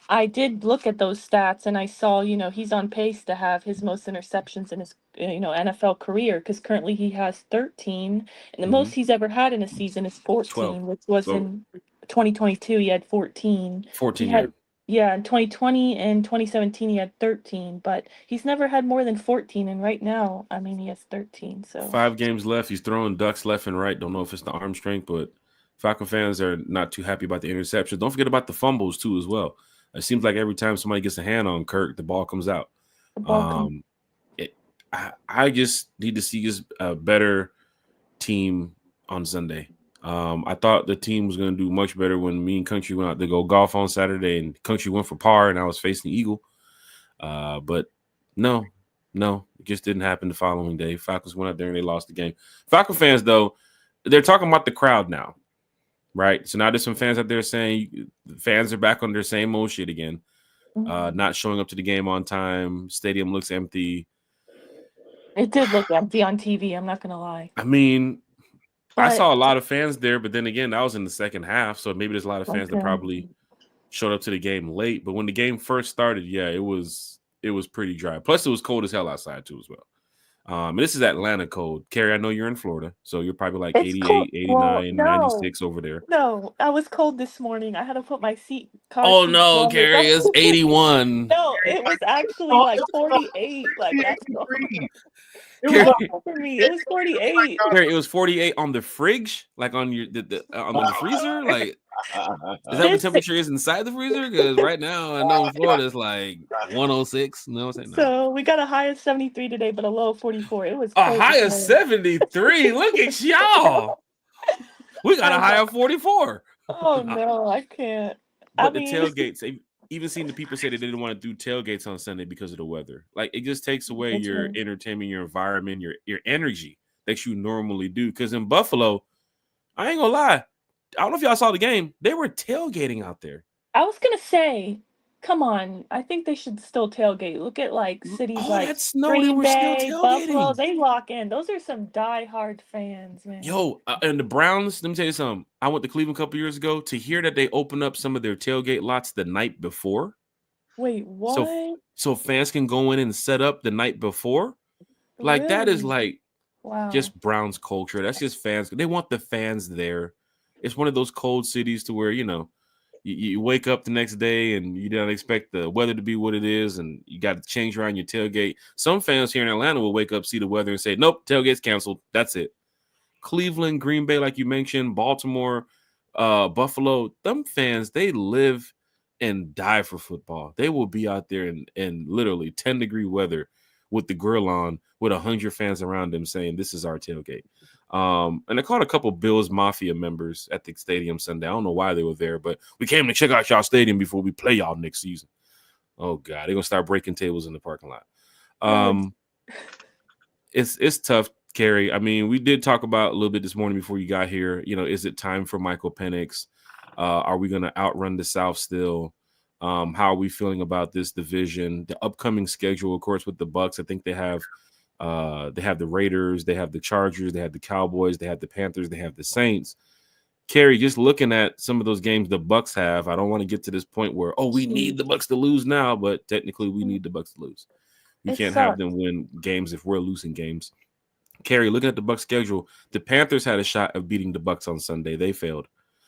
[SPEAKER 3] I did look at those stats and I saw, he's on pace to have his most interceptions in his, NFL career, because currently he has 13, and the most he's ever had in a season is 14, 12. Which was in 2022. He had 14.
[SPEAKER 1] 14.
[SPEAKER 3] Yeah, in 2020 and 2017 he had 13, but he's never had more than 14, and right now, I mean, he has 13. So
[SPEAKER 1] 5 games left. He's throwing ducks left and right. Don't know if it's the arm strength, but Falcon fans are not too happy about the interception. Don't forget about the fumbles too, as well. It seems like every time somebody gets a hand on Kirk, the ball comes out.
[SPEAKER 3] the ball comes.
[SPEAKER 1] Um, I just need to see a better team on Sunday. I thought the team was going to do much better when me and Country went out to go golf on Saturday, and Country went for par, and I was facing Eagle. But no, it just didn't happen the following day. Falcons went out there and they lost the game. Falcon fans, though, they're talking about the crowd now, right? So now there's some fans out there saying fans are back on their same old shit again, not showing up to the game on time. Stadium looks empty.
[SPEAKER 3] It did look empty on TV, I'm not going to lie.
[SPEAKER 1] I mean, I
[SPEAKER 3] But
[SPEAKER 1] saw a lot of fans there, but then again, that was in the second half. So maybe there's a lot of fans that
[SPEAKER 3] okay.
[SPEAKER 1] probably showed up to the game late. But when the game first started, yeah, it was pretty dry. Plus, it was cold as hell outside too as well. And this is Atlanta cold. Carrie, I know you're in Florida, so you're probably like
[SPEAKER 3] It's cold.
[SPEAKER 1] 88,
[SPEAKER 3] Well,
[SPEAKER 1] 89,
[SPEAKER 3] no,
[SPEAKER 1] 96 over there.
[SPEAKER 3] no, I was cold this morning. I had to put my car
[SPEAKER 1] Oh
[SPEAKER 3] seat
[SPEAKER 1] no,
[SPEAKER 3] warmers
[SPEAKER 1] Carrie, it's
[SPEAKER 3] on.
[SPEAKER 1] 81.
[SPEAKER 3] No, it was actually like 48. Like that's
[SPEAKER 2] degrees. It
[SPEAKER 1] Carrie,
[SPEAKER 2] was
[SPEAKER 3] normal for me. It was 48.
[SPEAKER 1] Carrie, it was 48 on the fridge, like on your on the freezer. Like, is that what the
[SPEAKER 3] This
[SPEAKER 1] temperature is inside the freezer? Because right now I know in Florida it's like 106. No, it's not.
[SPEAKER 3] So we got a high of 73 today, but a low of 44. It was
[SPEAKER 1] A
[SPEAKER 3] cold.
[SPEAKER 1] high
[SPEAKER 3] as
[SPEAKER 1] of
[SPEAKER 3] hell.
[SPEAKER 1] 73. Look at y'all. We got a
[SPEAKER 3] I
[SPEAKER 1] high
[SPEAKER 3] know.
[SPEAKER 1] of 44.
[SPEAKER 3] Oh no, I can't. I
[SPEAKER 1] But the
[SPEAKER 3] mean,
[SPEAKER 1] tailgates, even seen the people say they didn't want to do tailgates on Sunday because of the weather. Like, it just takes away
[SPEAKER 3] that's
[SPEAKER 1] your
[SPEAKER 3] right.
[SPEAKER 1] entertainment, your environment, your energy that you normally do. Because in Buffalo, I ain't gonna lie, I don't know if y'all saw the game. They were tailgating out there.
[SPEAKER 3] I was gonna say, come on. I think they should still tailgate. Look at like cities
[SPEAKER 1] Oh,
[SPEAKER 3] like
[SPEAKER 1] that snow, they
[SPEAKER 3] Green
[SPEAKER 1] were still
[SPEAKER 3] Bay, Buffalo.
[SPEAKER 1] tailgating.
[SPEAKER 3] They lock in. Those are some die-hard fans, man.
[SPEAKER 1] Yo, and the Browns, let me tell you something. I went to Cleveland a couple years ago to hear that they opened up some of their tailgate lots the night before.
[SPEAKER 3] Wait,
[SPEAKER 1] So
[SPEAKER 3] what?
[SPEAKER 1] so fans can go in and set up the night before. Like, that is
[SPEAKER 3] Really?
[SPEAKER 1] like
[SPEAKER 3] Wow.
[SPEAKER 1] just Browns culture. That's just fans. They want the fans there. It's one of those cold cities to where, you wake up the next day and you don't expect the weather to be what it is, and you got to change around your tailgate. Some fans here in Atlanta will wake up, see the weather, and say, nope, tailgate's canceled. That's it. Cleveland, Green Bay, like you mentioned, Baltimore, Buffalo, them fans, they live and die for football. They will be out there in literally 10-degree weather with the grill on, with 100 fans around them saying, this is our tailgate. And I caught a couple Bills Mafia members at the stadium Sunday. I don't know why they were there, but we came to check out y'all stadium before we play y'all next season. Oh God, they're gonna start breaking tables in the parking lot. It's tough, Carrie. I mean, we did talk about a little bit this morning before you got here. Is it time for Michael Penix? Are we gonna outrun the South still? How are we feeling about this division? The upcoming schedule, of course, with the Bucks. I think they have the Raiders, they have the Chargers, they have the Cowboys, they have the Panthers, they have the Saints. Carrie, just looking at some of those games the Bucks have, I don't want to get to this point where, we need the Bucks to lose now, but technically we need the Bucks to lose. We
[SPEAKER 3] It
[SPEAKER 1] can't have
[SPEAKER 3] sucks.
[SPEAKER 1] them win games if we're losing games. Carrie, looking at the Bucks schedule, the Panthers had a shot of beating the Bucks on Sunday. They failed.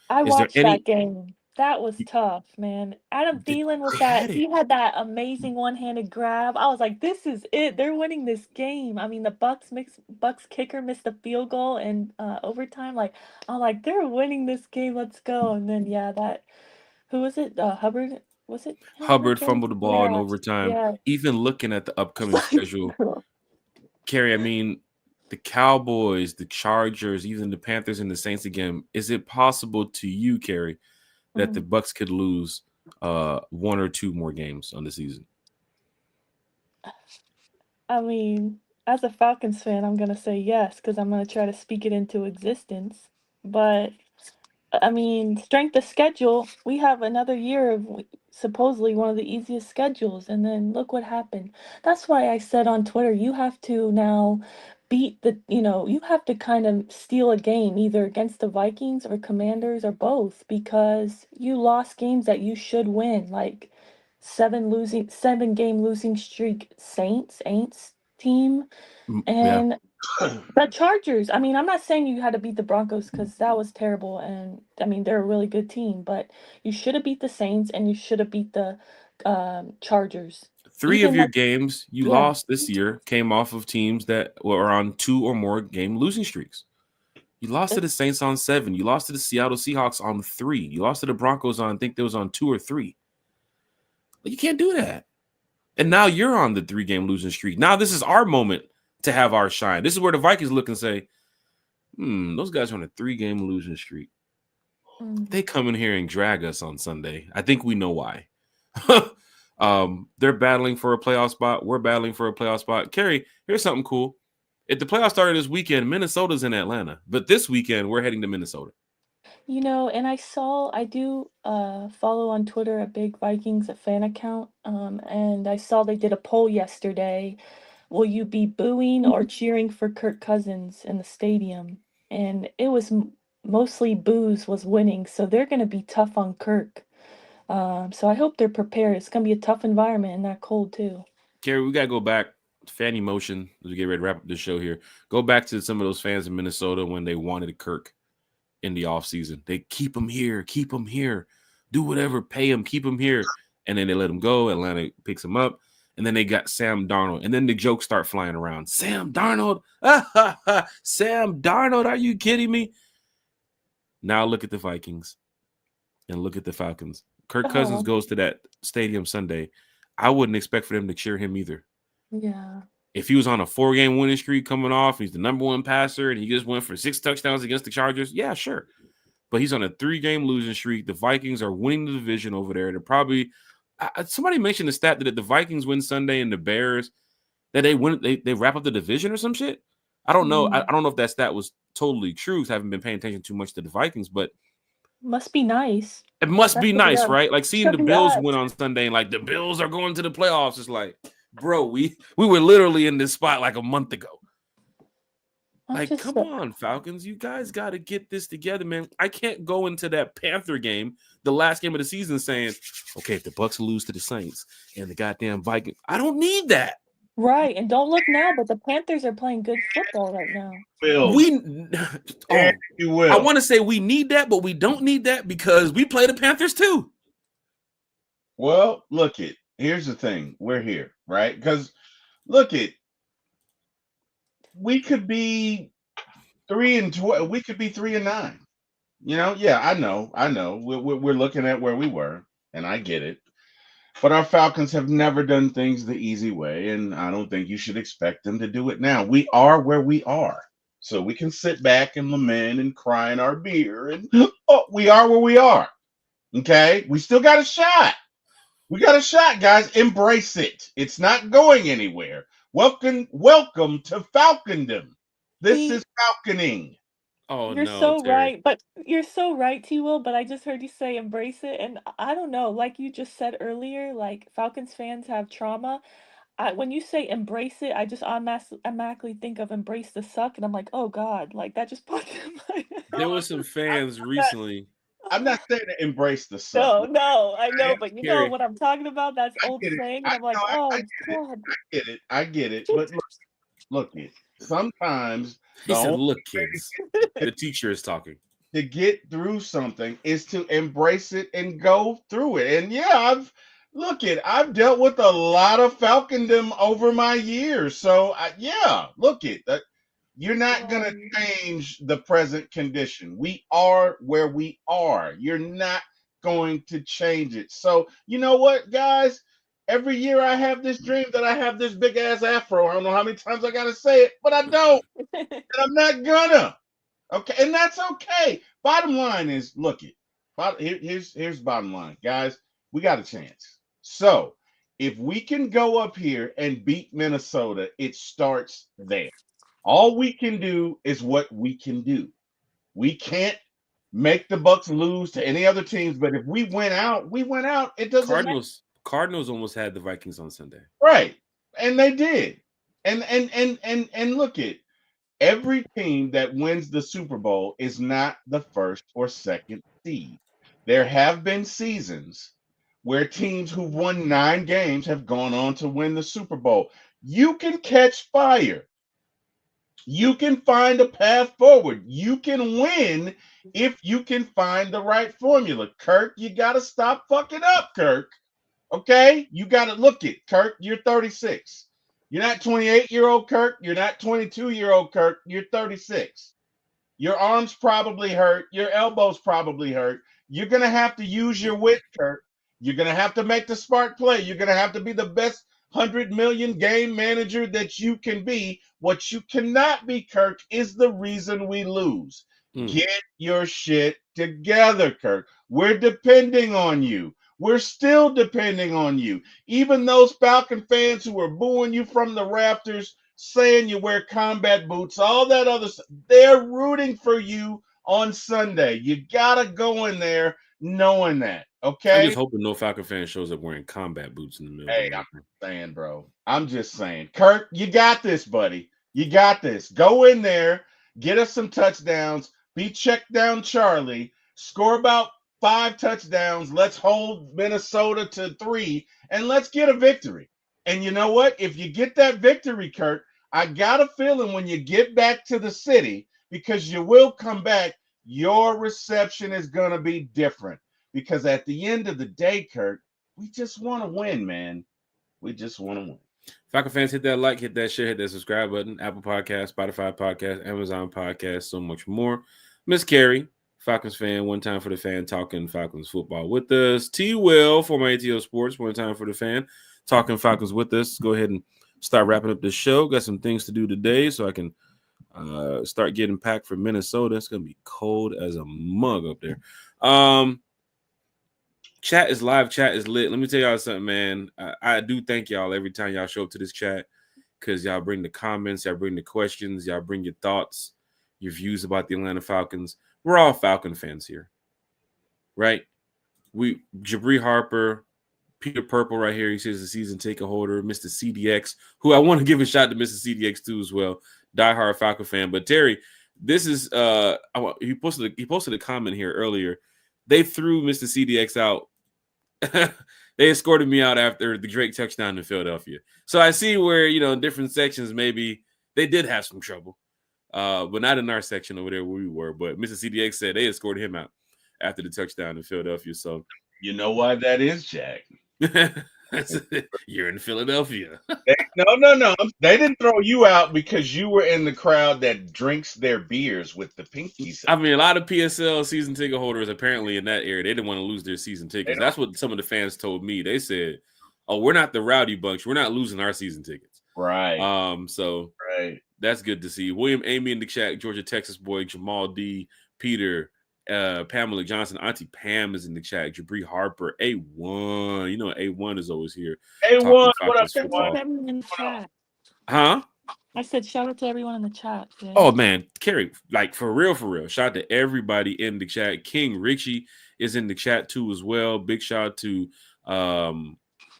[SPEAKER 3] I
[SPEAKER 1] Is there
[SPEAKER 3] watched that
[SPEAKER 1] any
[SPEAKER 3] game. That was tough, man. Adam Thielen with
[SPEAKER 1] they
[SPEAKER 3] that,
[SPEAKER 1] had it?
[SPEAKER 3] he had that amazing one-handed grab. I was like, this is it. They're winning this game. I mean, the Bucks kicker missed the field goal in overtime. Like, I'm like, they're winning this game. Let's go. And then who was it? Hubbard. Was it him
[SPEAKER 1] Hubbard
[SPEAKER 3] again?
[SPEAKER 1] fumbled the ball in
[SPEAKER 3] Yeah.
[SPEAKER 1] overtime.
[SPEAKER 3] Yeah.
[SPEAKER 1] Even looking at the upcoming schedule, Carrie, I mean, the Cowboys, the Chargers, even the Panthers and the Saints again. Is it possible to you, Carrie, that the Bucks could lose one or two more games on the season?
[SPEAKER 3] I mean, as a Falcons fan, I'm gonna say yes because I'm gonna try to speak it into existence. But I mean, strength of schedule, we have another year of supposedly one of the easiest schedules, and then look what happened. That's why I said on Twitter, you have to now you have to kind of steal a game either against the Vikings or Commanders or both because you lost games that you should win, like 7 game losing streak Saints team
[SPEAKER 1] Yeah.
[SPEAKER 3] and The Chargers. I mean, I'm not saying you had to beat the Broncos because that was terrible, and I mean they're a really good team. But you should have beat the Saints, and you should have beat the Chargers.
[SPEAKER 1] Three of
[SPEAKER 3] Even
[SPEAKER 1] your
[SPEAKER 3] like,
[SPEAKER 1] games you
[SPEAKER 3] yeah,
[SPEAKER 1] lost this year came off of teams that were on 2 or more game losing streaks. You lost to the
[SPEAKER 3] it's
[SPEAKER 1] Saints on 7. You lost to the Seattle Seahawks on 3. You lost to the Broncos on, I think, there was on 2 or 3. But you can't do that. And now you're on the 3-game losing streak. Now this is our moment to have our shine. This is where the Vikings look and say, those guys are on a 3-game losing streak. They come in here and drag us on Sunday. I think we know why. They're battling for a playoff spot. We're battling for a playoff spot. Kerry, here's something cool. If the playoffs started this weekend, Minnesota's in Atlanta. But this weekend, we're heading to Minnesota.
[SPEAKER 3] and I do follow on Twitter a big Vikings fan account, and I saw they did a poll yesterday. Will you be booing or cheering for Kirk Cousins in the stadium? And it was mostly boos was winning, so they're going to be tough on Kirk. So I hope they're prepared. It's going to be a tough environment and that cold too.
[SPEAKER 1] Kerry, we got to go back. Fan emotion as we get ready to wrap up this show here. Go back to some of those fans in Minnesota when they wanted Kirk in the offseason. They keep him here, do whatever, pay him, keep him here. And then they let him go. Atlanta picks him up. And then they got Sam Darnold. And then the jokes start flying around. Sam Darnold? Sam Darnold, are you kidding me? Now look at the Vikings and look at the Falcons. Kirk Cousins goes to that stadium Sunday. I wouldn't expect for them to cheer him either.
[SPEAKER 3] Yeah.
[SPEAKER 1] If he was on a 4-game winning streak coming off, he's the number 1 passer, and he just went for 6 touchdowns against the Chargers, yeah, sure. But he's on a 3-game losing streak. The Vikings are winning the division over there. They're probably somebody mentioned the stat that if the Vikings win Sunday and the Bears, that they wrap up the division or some shit. I don't know. I don't know if that stat was totally true. I haven't been paying attention too much to the Vikings, but
[SPEAKER 3] must be nice.
[SPEAKER 1] It must be nice, right? Like seeing the Bills
[SPEAKER 3] nice.
[SPEAKER 1] win on Sunday, and like the Bills are going to the playoffs. It's like, bro, we were literally in this spot like a month ago. Like, come on, Falcons. You guys got to get this together, man. I can't go into that Panther game, the last game of the season, saying, okay, if the Bucs lose to the Saints and the goddamn Vikings, I don't need that.
[SPEAKER 3] Right. And don't look now, but the Panthers are playing good football right now.
[SPEAKER 1] I want to say we need that, but we don't need that because we play the Panthers too.
[SPEAKER 2] Well, look it. Here's the thing. We're here, right? Because look it. We could be 3-12. We could be 3-9. Yeah, I know. We're looking at where we were, and I get it. But our Falcons have never done things the easy way, and I don't think you should expect them to do it now. We are where we are, so we can sit back and lament and cry in our beer, and we are where we are. Okay, we still got a shot. We got a shot, guys. Embrace it. It's not going anywhere. Welcome to Falcondom. This is falconing.
[SPEAKER 1] Oh,
[SPEAKER 3] you're
[SPEAKER 1] no,
[SPEAKER 3] so
[SPEAKER 1] Terry.
[SPEAKER 3] right, but you're so right, T-Will, but I just heard you say embrace it, and I don't know, like you just said earlier, like Falcons fans have trauma. When you say embrace it, I just automatically think of embrace the suck, and I'm like, oh God, like that just popped in my head.
[SPEAKER 1] There were some fans recently.
[SPEAKER 2] I'm not saying to embrace the suck.
[SPEAKER 3] No, I know, but you know
[SPEAKER 1] Kerry.
[SPEAKER 3] what I'm talking about? That's old saying, and I'm like, oh God.
[SPEAKER 2] I get it. But look it. Sometimes
[SPEAKER 1] He said, look, kids, the teacher is talking.
[SPEAKER 2] To get through something is to embrace it and go through it. And yeah, I've dealt with a lot of falcondom over my years. So you're not going to change the present condition. We are where we are. You're not going to change it. So you know what, guys? Every year I have this dream that I have this big ass afro. I don't know how many times I got to say it, but I don't. And I'm not gonna. Okay, and that's okay. Bottom line is, here's bottom line, guys. We got a chance. So if we can go up here and beat Minnesota, it starts there. All we can do is what we can do. We can't make the Bucs lose to any other teams, but if we went out, we went out. It doesn't matter.
[SPEAKER 1] Cardinals almost had the Vikings on Sunday.
[SPEAKER 2] Right. And they did. And look at every team that wins the Super Bowl is not the first or second seed. There have been seasons where teams who've won 9 games have gone on to win the Super Bowl. You can catch fire. You can find a path forward. You can win if you can find the right formula. Kirk, you got to stop fucking up, Kirk. Okay? You got to look it. Kirk, you're 36. You're not 28-year-old Kirk. You're not 22-year-old Kirk. You're 36. Your arms probably hurt. Your elbows probably hurt. You're going to have to use your wit, Kirk. You're going to have to make the smart play. You're going to have to be the best 100 million game manager that you can be. What you cannot be, Kirk, is the reason we lose. Get your shit together, Kirk. We're depending on you. We're still depending on you. Even those Falcon fans who are booing you from the rafters, saying you wear combat boots, all that other stuff, they're rooting for you on Sunday. You gotta go in there knowing that. Okay.
[SPEAKER 1] I'm just hoping no Falcon fan shows up wearing combat boots in the middle.
[SPEAKER 2] Hey, I'm saying, bro. I'm just saying. Kirk, you got this, buddy. You got this. Go in there, get us some touchdowns, be check down Charlie, score about 5 touchdowns. Let's hold Minnesota to 3, and let's get a victory. And you know what? If you get that victory, Kirk, I got a feeling when you get back to the city, because you will come back, your reception is going to be different. Because at the end of the day, Kirk, we just want to win, man. We just want to win.
[SPEAKER 1] Falcon fans, hit that like, hit that share, hit that subscribe button. Apple Podcast, Spotify Podcast, Amazon Podcast, so much more. Miss Carrie, Falcons fan, one time for the fan, talking Falcons football with us. T. Will, former ATO Sports, one time for the fan, talking Falcons with us. Go ahead and start wrapping up the show. Got some things to do today, so I can start getting packed for Minnesota. It's gonna be cold as a mug up there. Chat is live. Chat is lit. Let me tell y'all something, man. I do thank y'all every time y'all show up to this chat, because y'all bring the comments, y'all bring the questions, y'all bring your thoughts, your views about the Atlanta Falcons. We're all Falcon fans here, right? Jabri Harper, Peter Purple right here. He says the season ticket holder, Mr. CDX, who I want to give a shout to Mr. CDX too as well, diehard Falcon fan. But Terry, this is he posted a comment here earlier. They threw Mr. CDX out. They escorted me out after the Drake touchdown in Philadelphia. So I see where, in different sections, maybe they did have some trouble, but not in our section over there where we were. But Mr. CDX said they escorted him out after the touchdown in Philadelphia. So
[SPEAKER 2] you know why that is, Jack?
[SPEAKER 1] You're in Philadelphia.
[SPEAKER 2] No. They didn't throw you out because you were in the crowd that drinks their beers with the pinkies.
[SPEAKER 1] I mean, a lot of PSL season ticket holders apparently in that area, they didn't want to lose their season tickets. That's what some of the fans told me. They said, "Oh, we're not the rowdy bunch. We're not losing our season tickets."
[SPEAKER 2] Right.
[SPEAKER 1] So
[SPEAKER 2] right.
[SPEAKER 1] That's good to see. William Amy in the chat, Georgia, Texas boy, Jamal D, Peter, Pamela Johnson, Auntie Pam is in the chat. Jabri Harper, A1. A1 is always here.
[SPEAKER 2] A1, what up,
[SPEAKER 3] everyone in the chat.
[SPEAKER 1] Huh?
[SPEAKER 3] I said shout out to everyone in the chat. Yeah.
[SPEAKER 1] Oh man, Carrie, like for real. Shout out to everybody in the chat. King Richie is in the chat too as well. Big shout out to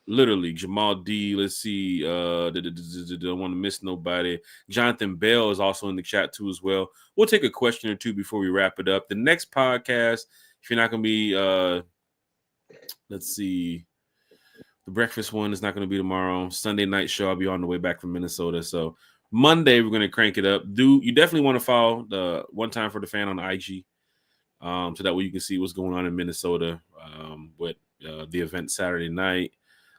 [SPEAKER 1] literally Jamal D. Let's see. Don't want to miss nobody. Jonathan Bell is also in the chat too as well. We'll take a question or two before we wrap it up. The next podcast, if you're not going to be, let's see, the breakfast one is not going to be tomorrow. Sunday night show, I'll be on the way back from Minnesota. So Monday, we're going to crank it up. You definitely want to follow the One Time for the Fan on IG, so that way you can see what's going on in Minnesota with the event Saturday night.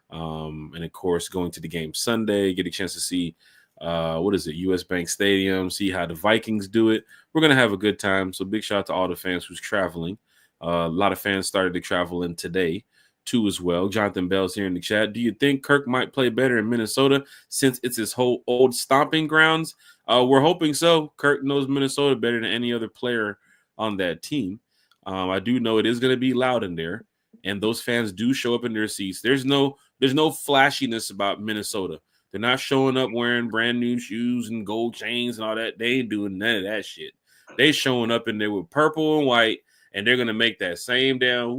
[SPEAKER 1] And of course, going to the game Sunday, get a chance to see US Bank Stadium, see how the Vikings do it. We're going to have a good time. So big shout out to all the fans who's traveling. A lot of fans started to travel in today too as well. Jonathan Bell's here in the chat. Do you think Kirk might play better in Minnesota since it's his whole old stomping grounds? We're hoping so. Kirk knows Minnesota better than any other player on that team. I do know it is going to be loud in there, and those fans do show up in their seats. There's no flashiness about Minnesota. They're not showing up wearing brand new shoes and gold chains and all that. They ain't doing none of that shit. They showing up in there with purple and white, and they're gonna make that same damn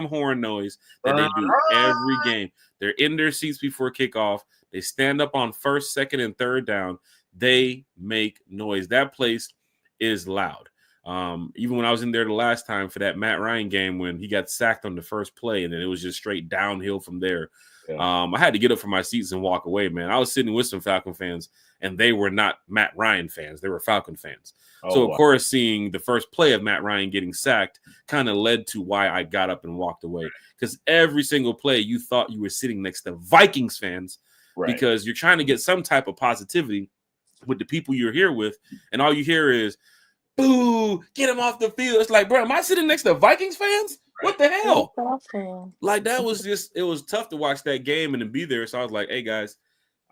[SPEAKER 1] horn noise that they do every game. They're in their seats before kickoff. They stand up on first, second, and third down. They make noise. That place is loud. Even when I was in there the last time for that Matt Ryan game when he got sacked on the first play, and then it was just straight downhill from there. Yeah. I had to get up from my seats and walk away, man. I was sitting with some Falcon fans, and they were not Matt Ryan fans. They were Falcon fans. So, of course, seeing the first play of Matt Ryan getting sacked kind of led to why I got up and walked away. Because every single play, you thought you were sitting next to Vikings fans because you're trying to get some type of positivity with the people you're here with, and all you hear is, boo, get him off the field. It's like, bro, am I sitting next to Vikings fans? What the hell? Like, that was just, it was tough to watch that game and to be there. So I was like, hey, guys,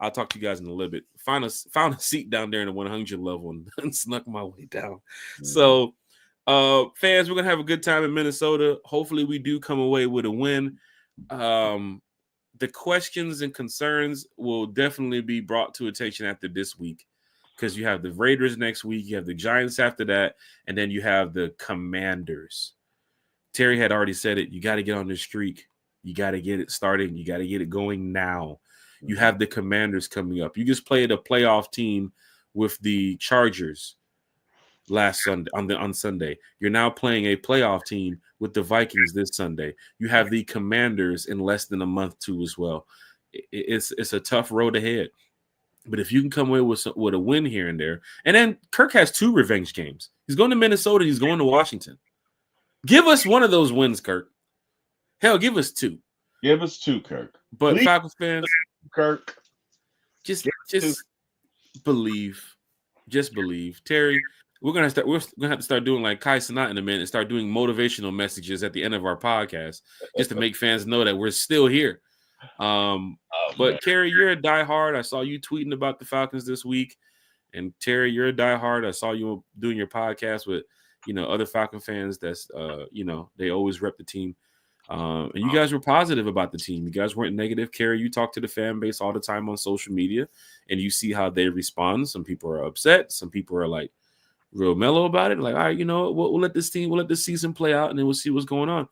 [SPEAKER 1] I'll talk to you guys in a little bit. Found a seat down there in the 100 level and snuck my way down. Mm-hmm. So, fans, we're going to have a good time in Minnesota. Hopefully we do come away with a win. The questions and concerns will definitely be brought to attention after this week. Because you have the Raiders next week, you have the Giants after that, and then you have the Commanders. Terry had already said it. You got to get on this streak. You got to get it started. You got to get it going now. You have the Commanders coming up. You just played a playoff team with the Chargers last Sunday on Sunday. You're now playing a playoff team with the Vikings this Sunday. You have the Commanders in less than a month too as well. It's a tough road ahead. But if you can come away with a win here and there, and then Kirk has 2 revenge games. He's going to Minnesota. He's going to Washington. Give us one of those wins, Kirk. Hell, give us 2.
[SPEAKER 2] Give us 2, Kirk.
[SPEAKER 1] But please, Falcons fans,
[SPEAKER 2] Kirk,
[SPEAKER 1] just believe. Just believe. Terry, we're gonna have to start doing like Kai Cenat in a minute and start doing motivational messages at the end of our podcast just to make fans know that we're still here. But Terry, you're a diehard. I saw you tweeting about the Falcons this week, and Terry, you're a diehard. I saw you doing your podcast with other Falcon fans. That's they always rep the team, and you guys were positive about the team. You guys weren't negative. Kerry, you talk to the fan base all the time on social media, and you see how they respond. Some people are upset. Some people are like real mellow about it. Like, all right, we'll let this season play out, and then we'll see what's going on.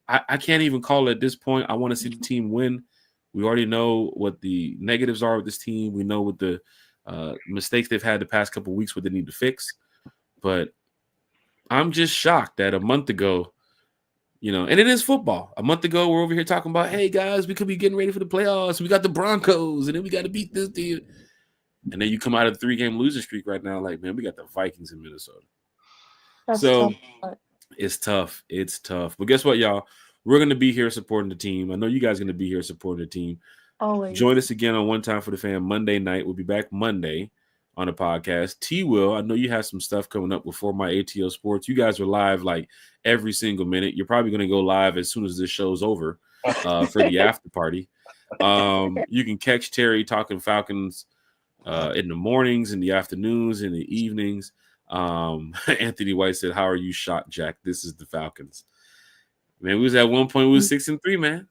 [SPEAKER 1] I can't even call it at this point. I want to see the team win. We already know what the negatives are with this team. We know what the mistakes they've had the past couple of weeks, what they need to fix. But I'm just shocked that a month ago, and it is football. A month ago, we're over here talking about, hey, guys, we could be getting ready for the playoffs. We got the Broncos, and then we got to beat this team. And then you come out of the 3-game losing streak right now, like, man, we got the Vikings in Minnesota. So it's tough. It's tough. But guess what, y'all? We're going to be here supporting the team. I know you guys are going to be here supporting the team.
[SPEAKER 3] Always.
[SPEAKER 1] Join us again on One Time for the Fan Monday night. We'll be back Monday on the podcast. T-Will, I know you have some stuff coming up before my ATO Sports. You guys are live like every single minute. You're probably going to go live as soon as this show's over for the after party. You can catch Terry talking Falcons in the mornings, in the afternoons, in the evenings. Anthony White said, how are you shot, Jack? This is the Falcons. Man, we was at one point, we was 6-3, man.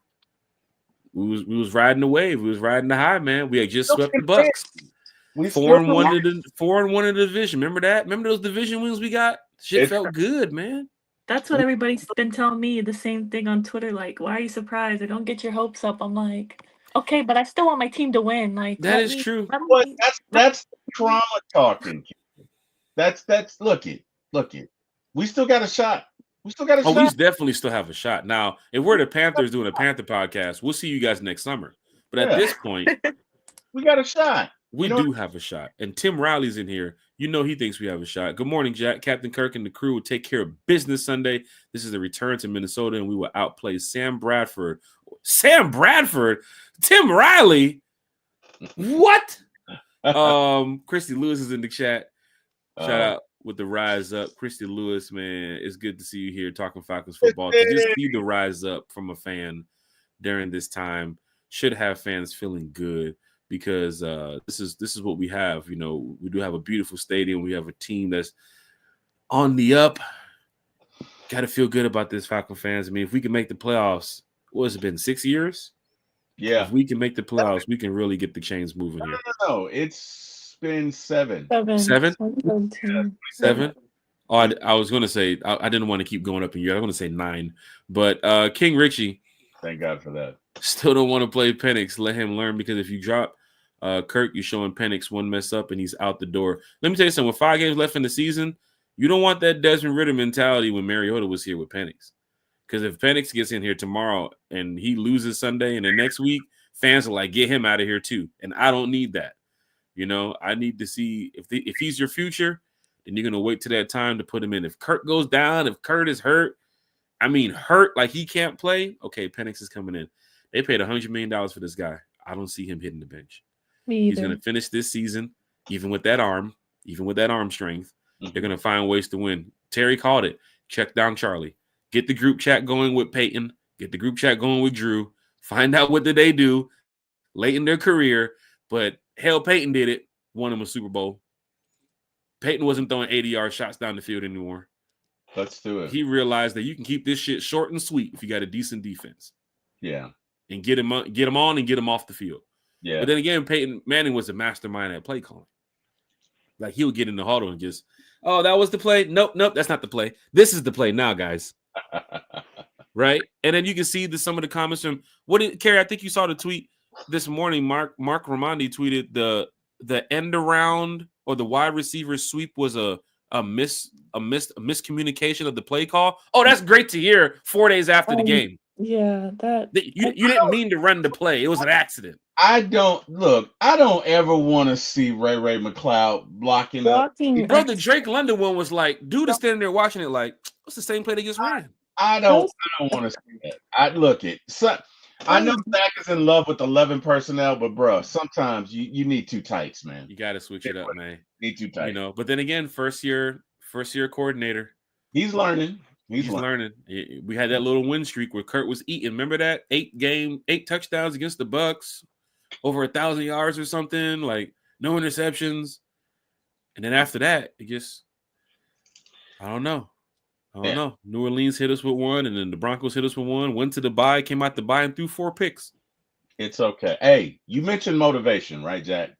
[SPEAKER 1] We was riding the wave. We was riding the high, man. We had just swept the Bucks. 4-1 in the division. Remember that? Remember those division wins we got? Shit felt good, man.
[SPEAKER 3] That's what everybody's been telling me. The same thing on Twitter. Like, why are you surprised? Or don't get your hopes up. I'm like, okay, but I still want my team to win. Like,
[SPEAKER 1] that is true.
[SPEAKER 2] But that's trauma talking. That's look it. We still got a shot. We
[SPEAKER 1] definitely still have a shot. Now, if we're the Panthers doing a Panther podcast, we'll see you guys next summer. But at this point,
[SPEAKER 2] we got a shot.
[SPEAKER 1] We do have a shot. And Tim Riley's in here. He thinks we have a shot. Good morning, Jack. Captain Kirk and the crew will take care of business Sunday. This is a return to Minnesota, and we will outplay Sam Bradford. Tim Riley? What? Christy Lewis is in the chat. Shout out with the rise up. Christy Lewis, man, it's good to see you here talking Falcons football. To just see the rise up from a fan during this time should have fans feeling good, because this is what we have. We do have a beautiful stadium. We have a team that's on the up. Got to feel good about this, Falcon fans. I mean, if we can make the playoffs, what has it been, 6 years?
[SPEAKER 2] Yeah.
[SPEAKER 1] If we can make the playoffs, we can really get the chains moving here.
[SPEAKER 2] No, it's been 7.
[SPEAKER 1] 7? 7? Oh, I was going to say, I didn't want to keep going up in year. I was going to say 9. But King Richie.
[SPEAKER 2] Thank God for that.
[SPEAKER 1] Still don't want to play Penix. Let him learn, because if you drop Kirk, you're showing Penix one mess up and he's out the door. Let me tell you something. With 5 games left in the season, You don't want that Desmond Ritter mentality when Mariota was here with Penix. Because if Penix gets in here tomorrow and he loses Sunday and the next week, fans are like, get him out of here too. And I don't need that. I need to see if he's your future, then you're going to wait till that time to put him in. If Kurt goes down, if Kurt is hurt, hurt like he can't play, okay, Penix is coming in. They paid $100 million for this guy. I don't see him hitting the bench. He's going to finish this season, even with that arm strength. They're going to find ways to win. Terry called it. Check down Charlie. Get the group chat going with Peyton. Get the group chat going with Drew. Find out what did they do late in their career. But hell, Peyton did it. Won him a Super Bowl. Peyton wasn't throwing 80-yard shots down the field anymore.
[SPEAKER 2] Let's do it.
[SPEAKER 1] He realized that you can keep this shit short and sweet if you got a decent defense.
[SPEAKER 2] Yeah.
[SPEAKER 1] And get him on and get him off the field.
[SPEAKER 2] Yeah.
[SPEAKER 1] But then again, Peyton Manning was a mastermind at play calling. Like he would get in the huddle and just, oh, that was the play. Nope, that's not the play. This is the play now, guys. Right? And then you can see some of the comments from Kerry, I think you saw the tweet this morning. Mark Ramondi tweeted the end around or the wide receiver sweep was a miscommunication of the play call. Oh, that's great to hear 4 days after the game.
[SPEAKER 3] Yeah,
[SPEAKER 1] you didn't mean to run the play. It was an accident.
[SPEAKER 2] I don't ever want to see Ray McLeod blocking up.
[SPEAKER 1] Bro, the Drake London one was like, dude is standing there watching it like, what's the same play they just ran?
[SPEAKER 2] I don't want to see that. I know Zach is in love with 11 personnel, but bro, sometimes you need two tights, man.
[SPEAKER 1] You got to switch it up, man.
[SPEAKER 2] Need two tights.
[SPEAKER 1] But then again, first year coordinator.
[SPEAKER 2] He's learning.
[SPEAKER 1] He's learning. We had that little win streak where Kurt was eating. Remember that 8 touchdowns against the Bucks, over 1,000 yards or something, like no interceptions. And then after that, it just, I don't know. New Orleans hit us with one, and then the Broncos hit us with one. Went to the bye, came out the bye, and threw 4 picks.
[SPEAKER 2] It's okay. Hey, you mentioned motivation, right, Jack?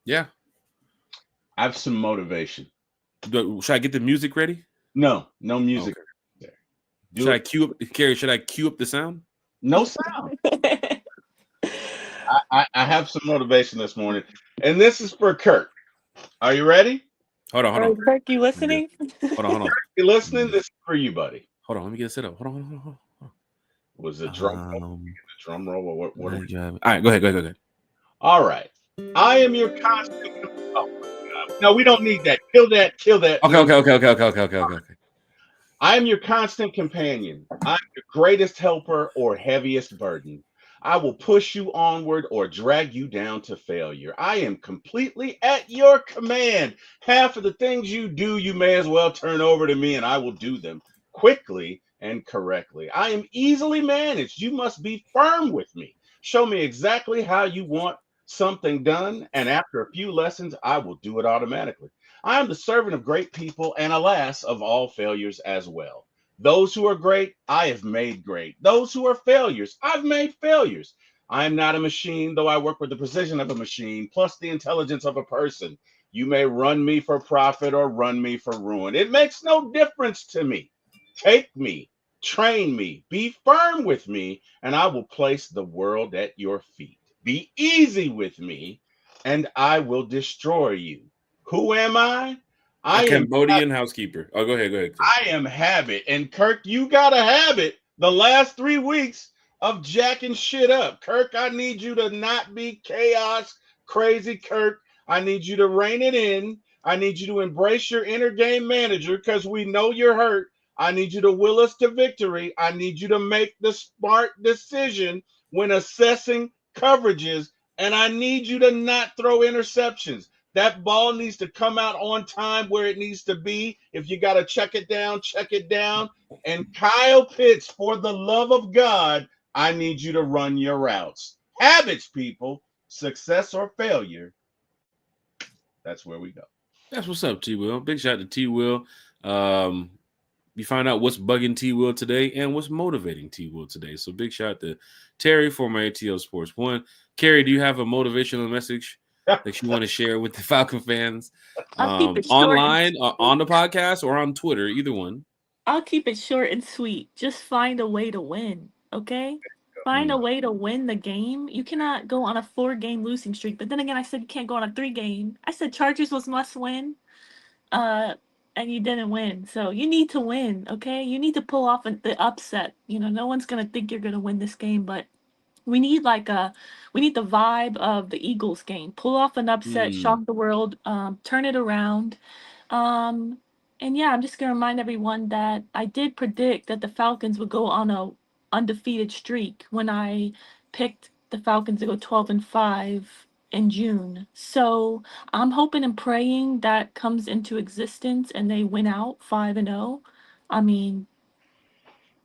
[SPEAKER 1] Yeah.
[SPEAKER 2] I have some motivation.
[SPEAKER 1] Should I get the music ready?
[SPEAKER 2] No music.
[SPEAKER 1] Okay. Should I cue up the sound?
[SPEAKER 2] No sound. I have some motivation this morning, and this is for Kirk. Are you ready?
[SPEAKER 1] Hold on.
[SPEAKER 3] Kirk, you listening?
[SPEAKER 1] Hold on.
[SPEAKER 2] Kirk, you listening? This is for you, buddy.
[SPEAKER 1] Hold on, let me get it set up. Hold on.
[SPEAKER 2] Was it drum roll or what?
[SPEAKER 1] All right, go ahead.
[SPEAKER 2] All right. I am your constant. No, we don't need that. Kill that. Okay. I am your constant companion. I'm your greatest helper or heaviest burden. I will push you onward or drag you down to failure. I am completely at your command. Half of the things you do, you may as well turn over to me, and I will do them quickly and correctly. I am easily managed. You must be firm with me. Show me exactly how you want something done, and after a few lessons, I will do it automatically. I am the servant of great people, and alas, of all failures as well. Those who are great, I have made great. Those who are failures, I've made failures. I am not a machine, though I work with the precision of a machine, plus the intelligence of a person. You may run me for profit or run me for ruin. It makes no difference to me. Take me, train me, be firm with me, and I will place the world at your feet. Be easy with me, and I will destroy you. Who am I?
[SPEAKER 1] I am Cambodian housekeeper. Oh, go ahead.
[SPEAKER 2] I am habit. And Kirk, you got a habit the last 3 weeks of jacking shit up. Kirk, I need you to not be chaos, crazy Kirk. I need you to rein it in. I need you to embrace your inner game manager because we know you're hurt. I need you to will us to victory. I need you to make the smart decision when assessing coverages. And I need you to not throw interceptions. That ball needs to come out on time where it needs to be. If you got to check it down, check it down. And Kyle Pitts, for the love of God, I need you to run your routes. Habits, people, success or failure. That's where we go.
[SPEAKER 1] That's what's up, T-Will. Big shout out to T-Will. You find out what's bugging T-Will today and what's motivating T-Will today. So big shout out to Terry for my ATL Sports One. Carrie, do you have a motivational message that you want to share with the Falcon fans online, on the podcast, or on Twitter? Either one.
[SPEAKER 3] I'll keep it short and sweet. Just find a way to win, okay? Find a way to win the game. You cannot go on a 4-game losing streak. But then again, I said you can't go on a 3-game. I said Chargers was must win. and you didn't win. So you need to win, okay? You need to pull off the upset. No one's gonna think you're gonna win this game, but we need we need the vibe of the Eagles game. Pull off an upset, shock the world, turn it around. Um, and yeah, I'm just gonna remind everyone that I did predict that the Falcons would go on a undefeated streak when I picked the Falcons to go 12-5 in June. So I'm hoping and praying that comes into existence and they win out 5-0. I mean,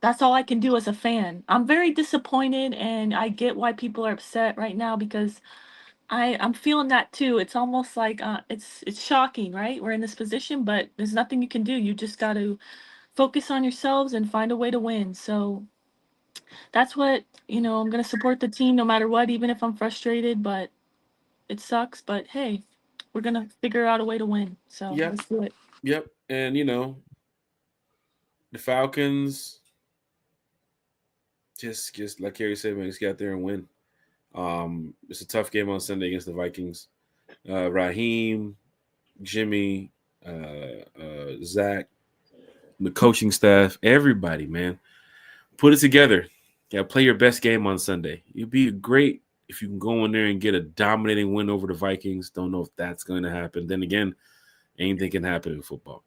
[SPEAKER 3] that's all I can do as a fan. I'm very disappointed, and I get why people are upset right now because I'm feeling that too. It's almost like it's shocking, right? We're in this position, but there's nothing you can do. You just got to focus on yourselves and find a way to win. So that's what I'm gonna support the team no matter what, even if I'm frustrated. But it sucks. But hey, we're gonna figure out a way to win. So let's do it.
[SPEAKER 1] Yep. And the Falcons just like Carrie said, man, just get out there and win. It's a tough game on Sunday against the Vikings. Raheem, Jimmy, Zach, the coaching staff, everybody, man, put it together. Yeah, play your best game on Sunday. It'd be great if you can go in there and get a dominating win over the Vikings. Don't know if that's going to happen. Then again, anything can happen in football.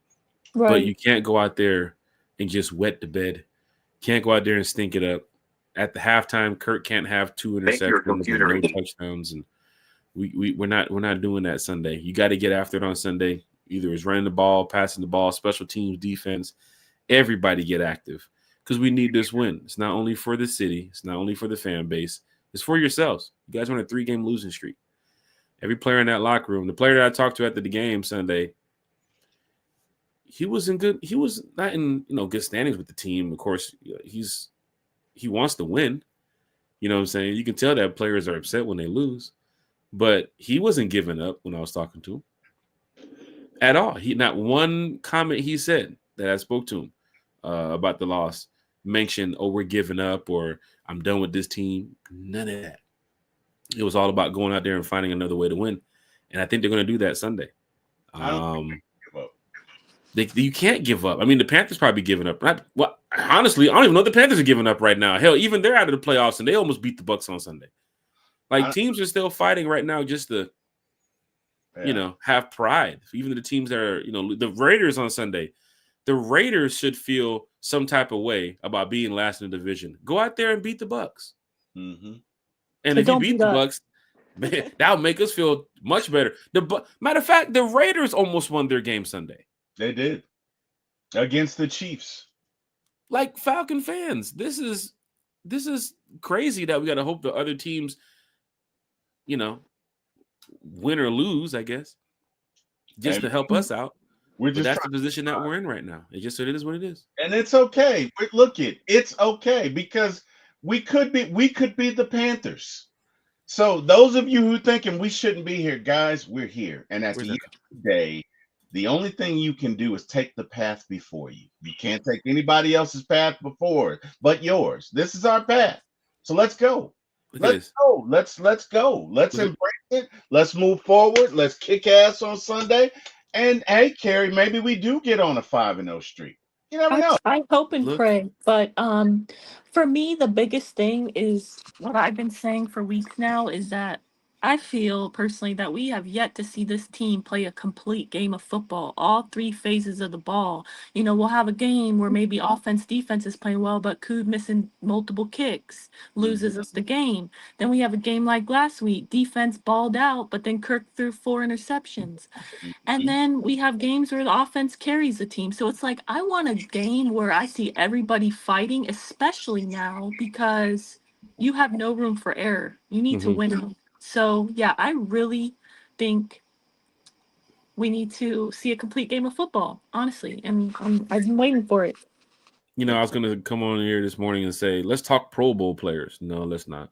[SPEAKER 1] Right. But you can't go out there and just wet the bed. Can't go out there and stink it up. At the halftime, Kirk can't have 2 interceptions and no touchdowns, and we're not doing that Sunday. You got to get after it on Sunday. Either it's running the ball, passing the ball, special teams, defense. Everybody get active because we need this win. It's not only for the city. It's not only for the fan base. It's for yourselves. You guys are on a 3-game losing streak. Every player in that locker room, the player that I talked to after the game Sunday, he was not in good standings with the team. Of course, he wants to win. You know what I'm saying? You can tell that players are upset when they lose. But he wasn't giving up when I was talking to him at all. Not one comment he said that I spoke to him about the loss mentioned, oh, we're giving up or I'm done with this team. None of that. It was all about going out there and finding another way to win. And I think they're going to do that Sunday. You can't give up. I mean, the Panthers probably giving up. Honestly, I don't even know if the Panthers are giving up right now. Hell, even they're out of the playoffs and they almost beat the Bucs on Sunday. Like teams are still fighting right now just to, have pride. Even the teams that are, the Raiders on Sunday, the Raiders should feel some type of way about being last in the division. Go out there and beat the Bucs.
[SPEAKER 2] Mm-hmm.
[SPEAKER 1] And if you beat the Bucs, man, that'll make us feel much better. Matter of fact, the Raiders almost won their game Sunday.
[SPEAKER 2] They did against the Chiefs.
[SPEAKER 1] Like Falcon fans, this is crazy that we got to hope the other teams, win or lose, I guess, just to help us out. That's the position that we're in right now. It is what it is,
[SPEAKER 2] and it's okay. It's okay because we could be the Panthers. So those of you who thinking we shouldn't be here, guys, we're here, and at the end of the day. The only thing you can do is take the path before you. You can't take anybody else's path before but yours. This is our path. So let's go. Let's go. Let's go. Let's embrace it. Let's move forward. Let's kick ass on Sunday. And hey, Carrie, maybe we do get on a 5-0 streak. You never know.
[SPEAKER 3] I hope and pray. But for me, the biggest thing is what I've been saying for weeks now is that I feel personally that we have yet to see this team play a complete game of football, all 3 phases of the ball. We'll have a game where maybe offense, defense is playing well, but Cood missing multiple kicks loses us the game. Then we have a game like last week, defense balled out, but then Kirk threw 4 interceptions. And then we have games where the offense carries the team. So it's like I want a game where I see everybody fighting, especially now because you have no room for error. You need to win. So, yeah, I really think we need to see a complete game of football, honestly, and I've been waiting for it.
[SPEAKER 1] I was going to come on here this morning and say, let's talk Pro Bowl players. No, let's not.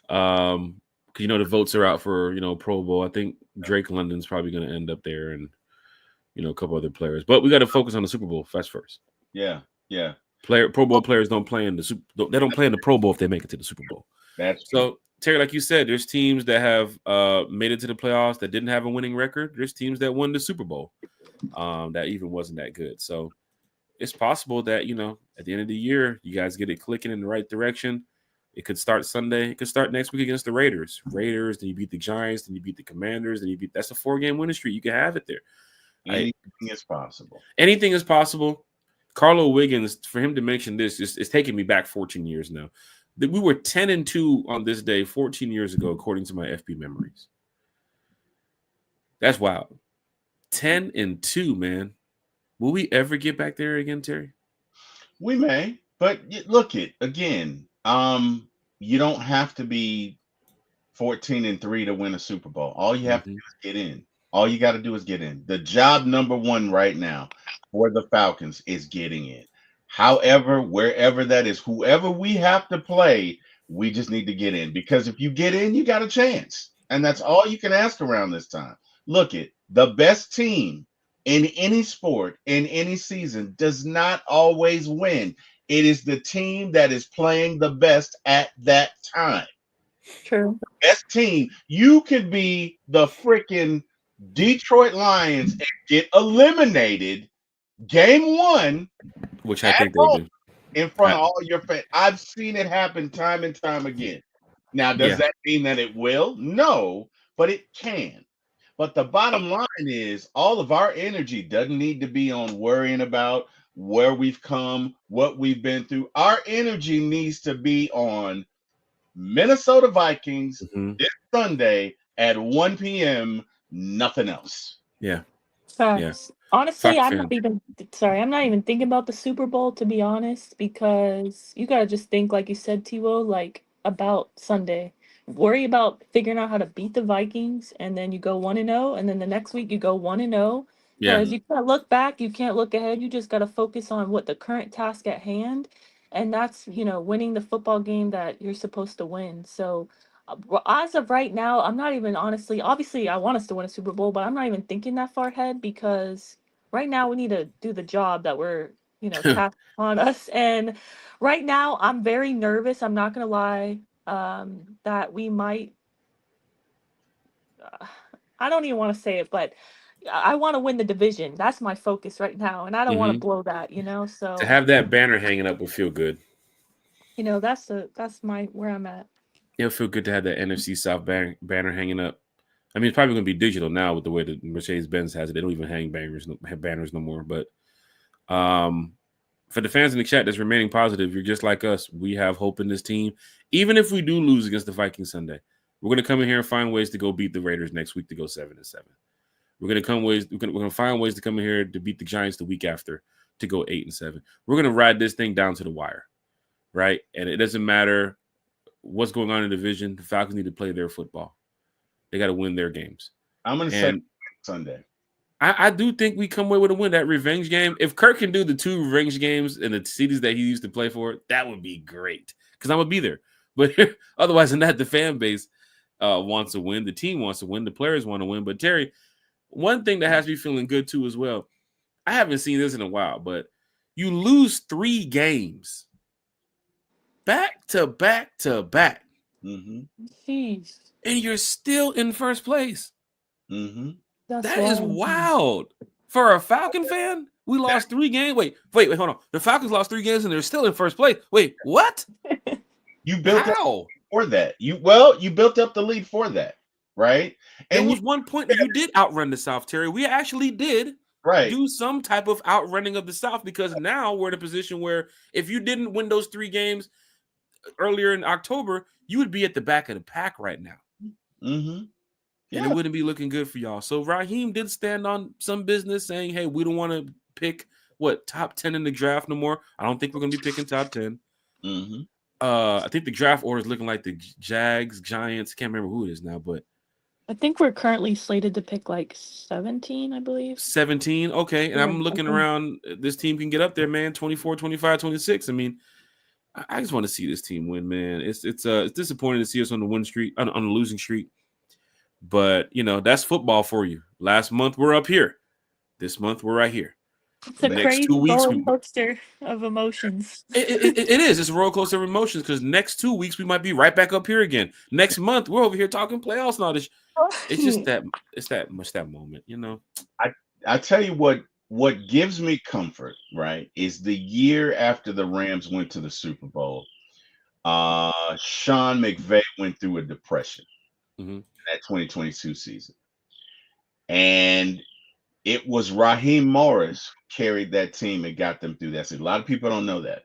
[SPEAKER 1] Because, the votes are out for, Pro Bowl. I think Drake London's probably going to end up there and, a couple other players. But we got to focus on the Super Bowl. That's first.
[SPEAKER 2] Yeah.
[SPEAKER 1] Pro Bowl players don't play in they don't play in the Pro Bowl if they make it to the Super Bowl.
[SPEAKER 2] That's
[SPEAKER 1] so. Terry, like you said, there's teams that have made it to the playoffs that didn't have a winning record. There's teams that won the Super Bowl. that even wasn't that good. So it's possible that, at the end of the year, you guys get it clicking in the right direction. It could start Sunday. It could start next week against the Raiders. Then you beat the Giants. Then you beat the Commanders. That's a 4-game winning streak. You can have it there.
[SPEAKER 2] Anything is possible.
[SPEAKER 1] Anything is possible. Carlo Wiggins, for him to mention this, is taking me back 14 years now. We were 10-2 on this day 14 years ago, according to my FB memories. That's wild. 10-2, man. Will we ever get back there again, Terry?
[SPEAKER 2] We may, but look it again. You don't have to be 14-3 to win a Super Bowl. All you have to do is get in. All you got to do is get in. The job number one right now for the Falcons is getting in. However, wherever that is, whoever we have to play, we just need to get in. Because if you get in, you got a chance. And that's all you can ask around this time. Look it, the best team in any sport, in any season, does not always win. It is the team that is playing the best at that time.
[SPEAKER 3] True.
[SPEAKER 2] The best team. You could be the freaking Detroit Lions and get eliminated game one,
[SPEAKER 1] which I think they do,
[SPEAKER 2] in front of all your fans. I've seen it happen time and time again. Now, does that mean that it will? No, but it can. But the bottom line is all of our energy doesn't need to be on worrying about where we've come, what we've been through. Our energy needs to be on Minnesota Vikings this Sunday at 1 p.m., nothing else.
[SPEAKER 1] Yeah.
[SPEAKER 3] Facts. Yeah. Honestly, I'm not even thinking about the Super Bowl, to be honest, because you got to just think, like you said, T-Wo, like about Sunday. Worry about figuring out how to beat the Vikings, and then you go 1-0, and then the next week you go 1-0. Because you can't look back, you can't look ahead. You just got to focus on what the current task at hand, and that's, winning the football game that you're supposed to win. So as of right now, I'm not even obviously I want us to win a Super Bowl, but I'm not even thinking that far ahead, because right now we need to do the job that we're, tasked on us. And right now I'm very nervous. I'm not going to lie. That we might, I don't even want to say it, but I want to win the division. That's my focus right now, and I don't want to blow that, so
[SPEAKER 1] to have that banner hanging up will feel good.
[SPEAKER 3] That's where I'm at.
[SPEAKER 1] It'll feel good to have that NFC South banner hanging up. I mean, it's probably going to be digital now with the way that Mercedes-Benz has it. They don't even hang banners no more. But for the fans in the chat that's remaining positive, you're just like us. We have hope in this team. Even if we do lose against the Vikings Sunday, we're going to come in here and find ways to go beat the Raiders next week to go 7-7. We're going to find ways to come in here to beat the Giants the week after to go 8-7. We're going to ride this thing down to the wire, right? And it doesn't matter what's going on in the division. The Falcons need to play their football. They got to win their games.
[SPEAKER 2] I'm going to say Sunday.
[SPEAKER 1] I do think we come away with a win. That revenge game. If Kirk can do the 2 revenge games in the cities that he used to play for, that would be great, because I'm going to be there. But otherwise than that, the fan base wants to win. The team wants to win. The players want to win. But, Terry, one thing that has me feeling good, too, as well, I haven't seen this in a while, but you lose 3 games back to back to back.
[SPEAKER 3] Jeez.
[SPEAKER 1] And you're still in first place. That is wild. For a Falcon fan, we lost 3 games. Wait, hold on. The Falcons lost 3 games and they're still in first place. Wait, what?
[SPEAKER 2] You built up for that. You built up the lead for that, right?
[SPEAKER 1] And there was one point that you did outrun the South, Terry. We actually did do some type of outrunning of the South, because now we're in a position where if you didn't win those 3 games earlier in October, you would be at the back of the pack right now. And it wouldn't be looking good for y'all. So Raheem did stand on some business saying, hey, we don't want to pick top 10 in the draft no more. I don't think we're going to be picking top 10. I think the draft order is looking like the Jags, Giants. Can't remember who it is now, but
[SPEAKER 3] I think we're currently slated to pick like 17, I believe.
[SPEAKER 1] 17. Okay. And I'm looking around. This team can get up there, man. 24, 25, 26. I mean, I just want to see this team win, man. It's disappointing to see us on the win streak, on the losing streak. But, that's football for you. Last month, we're up here. This month, we're right here.
[SPEAKER 3] It's a crazy roller coaster of emotions.
[SPEAKER 1] It is. It's a roller coaster of emotions, because next 2 weeks, we might be right back up here again. Next month, we're over here talking playoffs and all this. It's just that moment,
[SPEAKER 2] I tell you what gives me comfort, right, is the year after the Rams went to the Super Bowl. Sean McVay went through a depression
[SPEAKER 1] Mm-hmm.
[SPEAKER 2] in that 2022 season, and it was Raheem Morris who carried that team and got them through that season. A lot of people don't know that.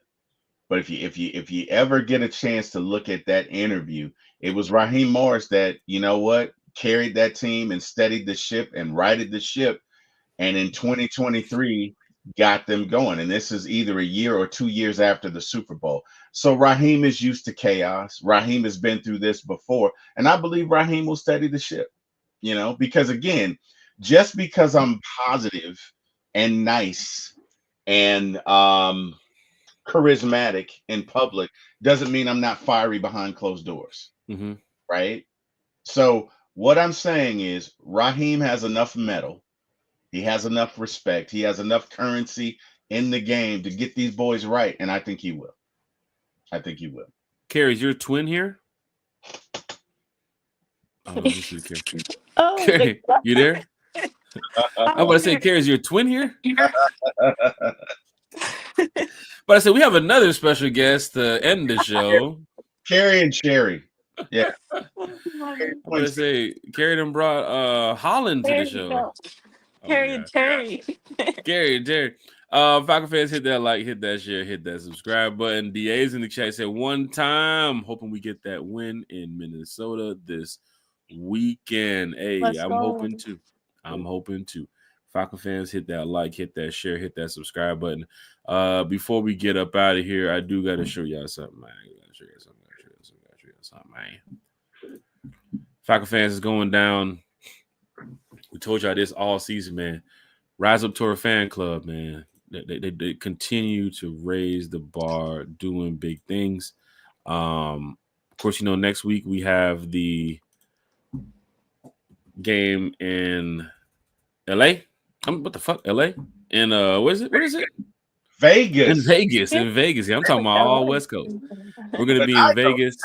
[SPEAKER 2] But if you ever get a chance to look at that interview, it was Raheem Morris that, you know what, carried that team and steadied the ship and righted the ship, and in 2023 got them going. And this is either a year or 2 years after the Super Bowl. So Raheem is used to chaos. Raheem has been through this before, and I believe Raheem will steady the ship. Because again, just because I'm positive and nice and charismatic in public doesn't mean I'm not fiery behind closed doors,
[SPEAKER 1] Mm-hmm.
[SPEAKER 2] right? So what I'm saying is Raheem has enough metal, he has enough respect, he has enough currency in the game to get these boys right, and I think he will. I think he will.
[SPEAKER 1] Carrie, is your twin here? Oh, let me see, Carrie.
[SPEAKER 3] Oh,
[SPEAKER 1] Carrie, you there? I want to say, Carrie, is your twin here? But I said we have another special guest to end the show.
[SPEAKER 2] Carrie and Sherry. Yeah.
[SPEAKER 1] But I say Carrie done brought Holland to the show.
[SPEAKER 3] Carrie and Terry.
[SPEAKER 1] Carrie and Terry. Falcon fans, hit that like, hit that share, hit that subscribe button. DA's in the chat said one time, hoping we get that win in Minnesota this weekend. Hey, I'm hoping to. I'm hoping to. Falcon fans, hit that like, hit that share, hit that subscribe button. Before we get up out of here, I do got to show y'all something, man. Man. Falcon fans is going down. We told y'all this all season, man. Rise up to our fan club, man. They continue to raise the bar, doing big things. Of course, next week we have the game in LA. What the fuck, LA? And what is it?
[SPEAKER 2] Vegas.
[SPEAKER 1] In Vegas. Yeah, I'm talking about all West Coast. We're gonna be in Vegas.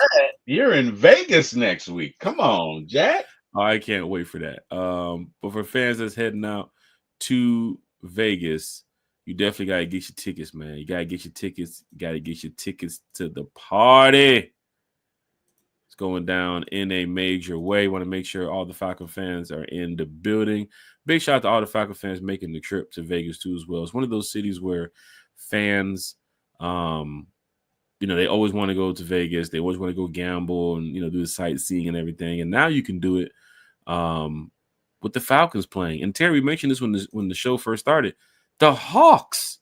[SPEAKER 2] You're in Vegas next week. Come on, Jack.
[SPEAKER 1] Oh, I can't wait for that. But for fans that's heading out to Vegas, you definitely gotta get your tickets, man. You gotta get your tickets. You gotta get your tickets to the party. It's going down in a major way. Want to make sure all the Falcon fans are in the building. Big shout out to all the Falcon fans making the trip to Vegas too, as well. It's one of those cities where fans, they always want to go to Vegas. They always want to go gamble and do the sightseeing and everything. And now you can do it with the Falcons playing. And Terry mentioned this when the show first started. The Hawks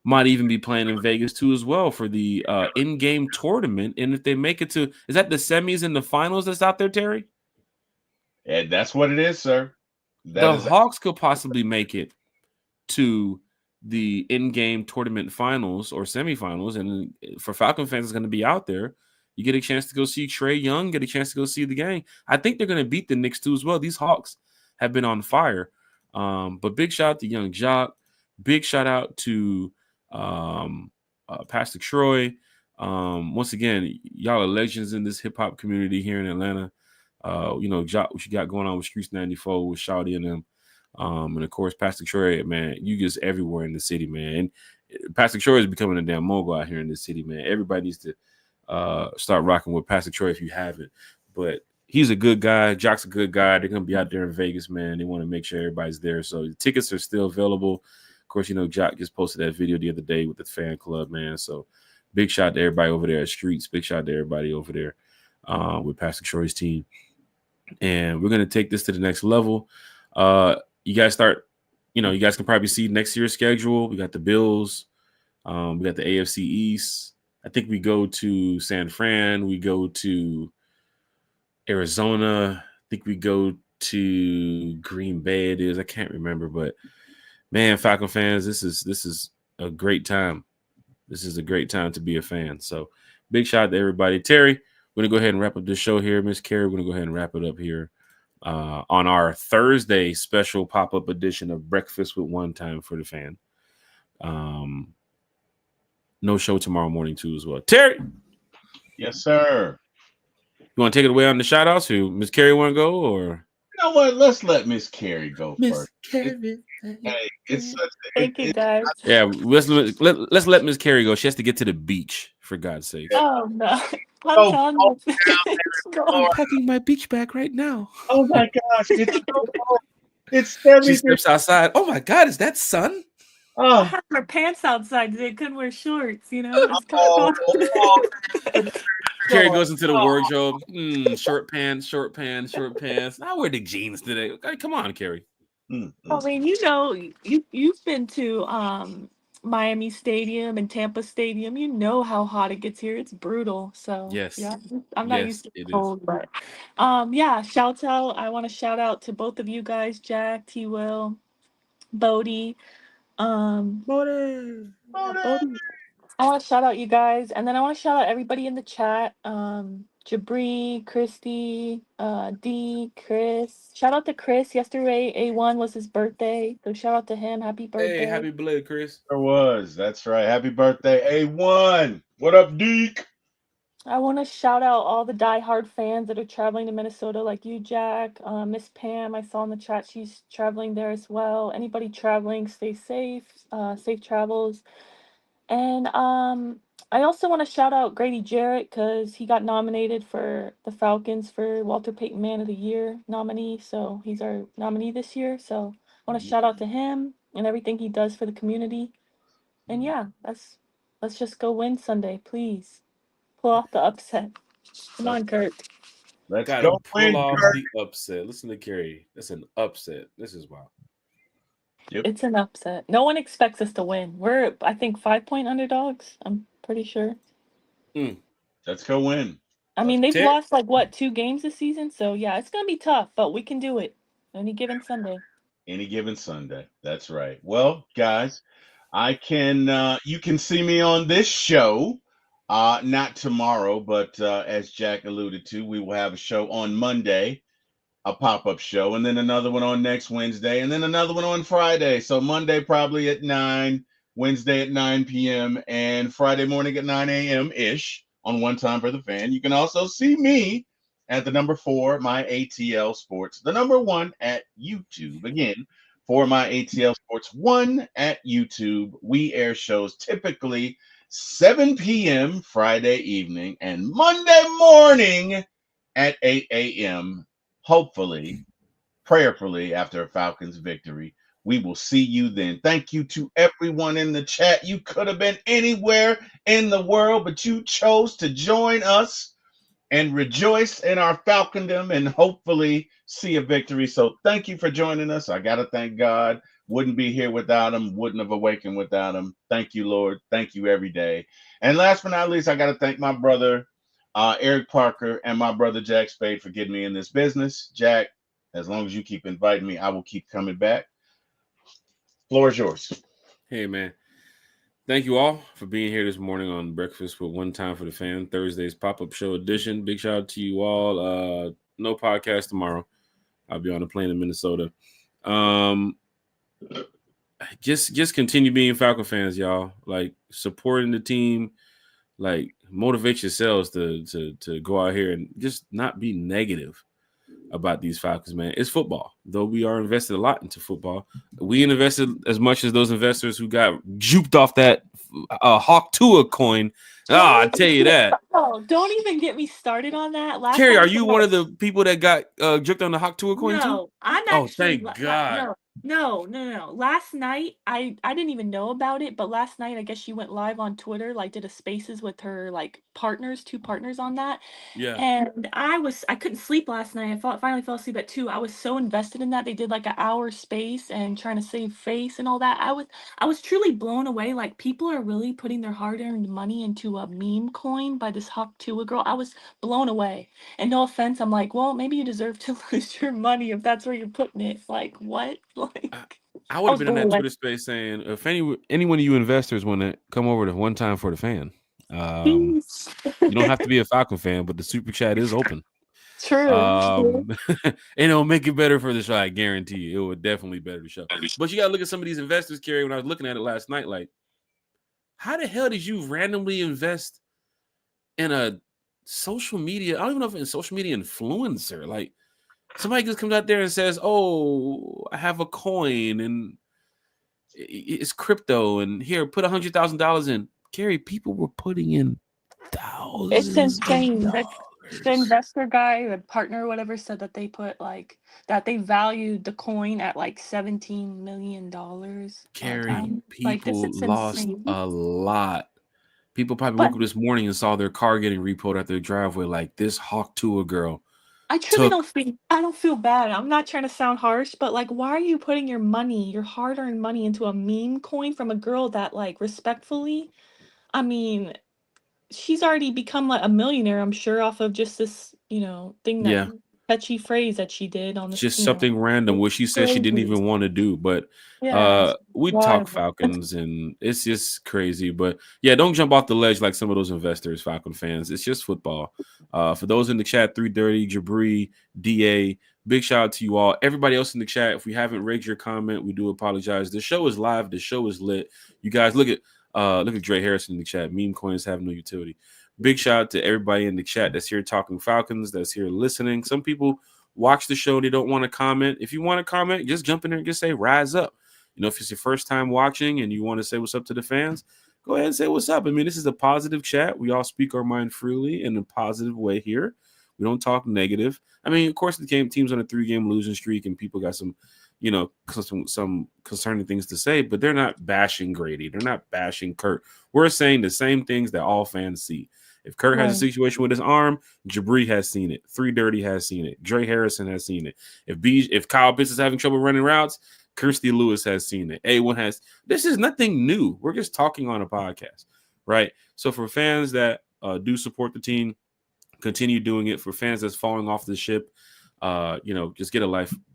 [SPEAKER 1] might even be playing in Vegas too as well for the in-game tournament. And if they make it to, is that the semis and the finals that's out there, Terry?
[SPEAKER 2] Yeah, that's what it is, sir.
[SPEAKER 1] The Hawks could possibly make it to the in-game tournament finals or semifinals, and for Falcon fans, it's going to be out there. You get a chance to go see Trae Young, get a chance to go see the game. I think they're going to beat the Knicks too as well. These Hawks have been on fire. But big shout out to Young Jock. Big shout out to Pastor Troy. Once again, y'all are legends in this hip-hop community here in Atlanta. Jock, what you got going on with Streets 94 with Shawty and them. And of course, Pastor Troy, man, you just everywhere in the city, man. And Pastor Troy is becoming a damn mogul out here in the city, man. Everybody needs to start rocking with Pastor Troy if you haven't. But he's a good guy. Jock's a good guy. They're going to be out there in Vegas, man. They want to make sure everybody's there. So the tickets are still available. Of course, Jock just posted that video the other day with the fan club, man. So big shout out to everybody over there at Streets. Big shout out to everybody over there with Pastor Troy's team. And we're going to take this to the next level. You guys you guys can probably see next year's schedule. We got the Bills. We got the AFC East. I think we go to San Fran. We go to Arizona. I think we go to Green Bay. It is. I can't remember, but man, Falcon fans, this is a great time. This is a great time to be a fan. So big shout out to everybody. Terry, we're going to go ahead and wrap up this show here. Miss Carrie, we're going to go ahead and wrap it up here on our Thursday special pop-up edition of Breakfast with One Time for the Fan. No show tomorrow morning, too, as well. Terry!
[SPEAKER 2] Yes, sir.
[SPEAKER 1] You want to take it away on the shout-outs? Miss Carrie want to go, or?
[SPEAKER 2] know what? Let's let Miss Carrie go
[SPEAKER 1] Miss
[SPEAKER 2] first.
[SPEAKER 1] Carrie.
[SPEAKER 2] Hey, it's such
[SPEAKER 3] Thank you, guys.
[SPEAKER 1] Yeah, let's let Miss Carrie go. She has to get to the beach, for God's sakes.
[SPEAKER 3] Oh no, I'm
[SPEAKER 2] so
[SPEAKER 3] telling
[SPEAKER 2] cold
[SPEAKER 3] you.
[SPEAKER 1] I'm packing my beach bag right now.
[SPEAKER 2] Oh my gosh, it's so cold. It's
[SPEAKER 1] She
[SPEAKER 2] 73.
[SPEAKER 1] steps outside. Oh my God, is that sun?
[SPEAKER 3] I
[SPEAKER 2] Oh,
[SPEAKER 3] had my pants outside today. Couldn't wear shorts. You know, it's kind
[SPEAKER 2] oh,
[SPEAKER 3] of
[SPEAKER 2] oh,
[SPEAKER 3] cold.
[SPEAKER 1] Carrie goes into the wardrobe. Short pants, short pants, short pants. I wear the jeans today. Okay, come on, Carrie.
[SPEAKER 3] I mean, you know, you've been to Miami Stadium and Tampa Stadium. You know how hot it gets here. It's brutal. So
[SPEAKER 1] Yes.
[SPEAKER 3] yeah, I'm not
[SPEAKER 1] Yes,
[SPEAKER 3] used to
[SPEAKER 1] it is.
[SPEAKER 3] cold, but yeah. Shouts out. I want to shout out to both of you guys, Jack, T. Will, Bodie. Yeah, Bodie. I want to shout out you guys, and then I want to shout out everybody in the chat. Jabri, Christy, D, Chris. Shout out to Chris. Yesterday, A1 was his birthday, so shout out to him. Happy birthday!
[SPEAKER 1] Hey, happy belated, Chris.
[SPEAKER 2] There was. That's right. Happy birthday, A1. What up, Deke?
[SPEAKER 3] I want to shout out all the diehard fans that are traveling to Minnesota, like you, Jack. Miss Pam, I saw in the chat she's traveling there as well. Anybody traveling, stay safe. Safe travels. And I also want to shout out Grady Jarrett because he got nominated for the Falcons for Walter Payton Man of the Year nominee. So he's our nominee this year. So I want to shout out to him and everything he does for the community. And yeah, let's just go win Sunday, please. Pull off the upset. Come on, Kurt.
[SPEAKER 2] Let's
[SPEAKER 1] Gotta
[SPEAKER 2] go
[SPEAKER 1] pull
[SPEAKER 2] win,
[SPEAKER 1] off
[SPEAKER 2] Kurt.
[SPEAKER 1] the upset. Listen to Carrie. That's an upset. This is wild.
[SPEAKER 2] Yep.
[SPEAKER 3] It's an upset. No one expects us to win. We're, I think, 5-point underdogs. I'm pretty sure.
[SPEAKER 2] Let's go win.
[SPEAKER 3] I mean, they've
[SPEAKER 1] Terry,
[SPEAKER 3] lost like what 2 games this season, so yeah, it's gonna be tough, but we can do it any given Sunday.
[SPEAKER 2] Any given Sunday. That's right. Well, guys, I can you can see me on this show. Not tomorrow, but as Jack alluded to, we will have a show on Monday, a pop-up show, and then another one on next Wednesday, and then another one on Friday. So Monday probably at 9, Wednesday at 9 p.m., and Friday morning at 9 a.m. ish on One Time for the Fan. You can also see me at the number 4, my ATL Sports, the number 1 at YouTube. Again, for my ATL Sports 1 at YouTube. We air shows typically 7 p.m. Friday evening and Monday morning at 8 a.m. Hopefully, prayerfully, after a Falcons victory. We will see you then. Thank you to everyone in the chat. You could have been anywhere in the world, but you chose to join us and rejoice in our Falcondom and hopefully see a victory. So thank you for joining us. I got to thank God. Wouldn't be here without him. Wouldn't have awakened without him. Thank you, Lord. Thank you every day. And last but not least, I got to thank my brother, Eric Parker, and my brother, Jack Spade, for getting me in this business. Jack, as long as you keep inviting me, I will keep coming back. Floor is yours.
[SPEAKER 1] hey man. Thank you all for being here this morning on Breakfast with One Time for the Fan, Thursday's pop-up show edition. Big shout out to you all. No podcast tomorrow. I'll be on a plane in Minnesota. Just continue being Falcon fans, y'all. Like supporting the team, like motivate yourselves to go out here and just not be negative about these Falcons, man. It's football. Though we are invested a lot into football, we invested as much as those investors who got juped off that Hawk Tua coin. I tell you that.
[SPEAKER 3] Oh, don't even get me started on that. Last
[SPEAKER 1] Carrie,
[SPEAKER 3] night
[SPEAKER 1] are
[SPEAKER 3] was
[SPEAKER 1] you one of the people that got juked on the Hawk Tua coin too?
[SPEAKER 3] No, I'm
[SPEAKER 1] Oh,
[SPEAKER 3] actually
[SPEAKER 1] thank God.
[SPEAKER 3] no. Last night I didn't even know about it, but last night I guess she went live on Twitter, like did a spaces with her like partners, 2 partners on that.
[SPEAKER 1] Yeah.
[SPEAKER 3] And I couldn't sleep last night. Finally fell asleep at 2. I was so invested in that. They did like an hour space and trying to save face and all that. I was truly blown away. Like people are really putting their hard-earned money into a meme coin by this Hawk Tua girl. I was blown away. And no offense, I'm like, well, maybe you deserve to lose your money if that's where you're putting it. Like what? Like
[SPEAKER 1] I
[SPEAKER 3] I
[SPEAKER 1] would have
[SPEAKER 3] was
[SPEAKER 1] been in
[SPEAKER 3] blown
[SPEAKER 1] that
[SPEAKER 3] away.
[SPEAKER 1] Twitter space saying, if any one of you investors want to come over to One Time for the Fan,
[SPEAKER 3] Peace.
[SPEAKER 1] you don't have to be a Falcon fan, but the super chat is open.
[SPEAKER 3] True.
[SPEAKER 1] And it'll make it better for the show. I guarantee you, it would definitely better the show. But you got to look at some of these investors, Carrie. When I was looking at it last night, like, how the hell did you randomly invest in a social media? I don't even know if it's a social media influencer. Like, Somebody just comes out there and says, "Oh, I have a coin and it's crypto, and here, put $100,000 in." Gary, people were putting in
[SPEAKER 3] It's
[SPEAKER 1] thousands of
[SPEAKER 3] insane. The
[SPEAKER 1] dollars.
[SPEAKER 3] investor guy, the partner, whatever, said that they put like that they valued the coin at like $17 million. Like
[SPEAKER 1] Gary,
[SPEAKER 3] I'm like this
[SPEAKER 1] people
[SPEAKER 3] is
[SPEAKER 1] lost
[SPEAKER 3] insane.
[SPEAKER 1] a lot. People probably
[SPEAKER 3] But
[SPEAKER 1] woke up this morning and saw their car getting repoed at their driveway. Like, this Hawk Tuah girl
[SPEAKER 3] I truly
[SPEAKER 1] took.
[SPEAKER 3] don't feel I don't feel bad. I'm not trying to sound harsh, but like why are you putting your money, your hard-earned money into a meme coin from a girl that like respectfully, I mean, she's already become like a millionaire, I'm sure, off of just this, thing that
[SPEAKER 1] Yeah,
[SPEAKER 3] catchy phrase that she did on this,
[SPEAKER 1] just something random,
[SPEAKER 3] it's
[SPEAKER 1] which she said she didn't
[SPEAKER 3] crazy.
[SPEAKER 1] even want to do. But
[SPEAKER 3] Yeah, it's
[SPEAKER 1] we talk
[SPEAKER 3] wild.
[SPEAKER 1] Falcons, and it's just crazy. But yeah, don't jump off the ledge like some of those investors, Falcon fans. It's just football. For those in the chat, 330, Jabri, Da, big shout out to you all. Everybody else in the chat, if we haven't raised your comment, we do apologize. The show is live. The show is lit. You guys look at Dre Harrison in the chat. Meme coins have no utility. Big shout out to everybody in the chat that's here talking Falcons, that's here listening. Some people watch the show, they don't want to comment. If you want to comment, just jump in there and just say rise up. If it's your first time watching and you want to say what's up to the fans, go ahead and say what's up. I mean, this is a positive chat. We all speak our mind freely in a positive way here. We don't talk negative. I mean, of course, the team's on a 3-game losing streak, and people got some concerning things to say, but they're not bashing Grady. They're not bashing Kurt. We're saying the same things that all fans see. If Kurt has a situation with his arm, Jabri has seen it. 3 Dirty has seen it. Dre Harrison has seen it. If Kyle Pitts is having trouble running routes, Kirstie Lewis has seen it. A1 has. This is nothing new. We're just talking on a podcast, right? So for fans that do support the team, continue doing it. For fans that's falling off the ship, just get a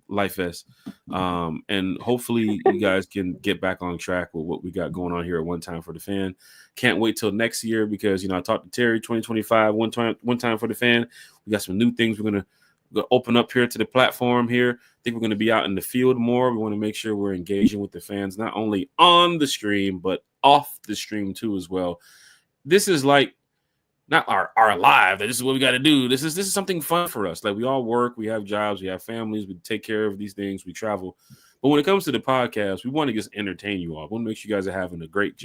[SPEAKER 1] life vest. And hopefully you guys can get back on track with what we got going on here at One Time for the Fan. Can't wait till next year because I talked to Terry. 2025 one time for the fan. We got some new things we're gonna open up here to the platform here. I think we're going to be out in the field more. We want to make sure we're engaging with the fans, not only on the stream, but off the stream too as well. This is like not our live. This is what we got to do. This is something fun for us. Like, we all work, we have jobs, we have families, we take care of these things, we travel. But when it comes to the podcast, we want to just entertain you all. We want to make sure you guys are having a great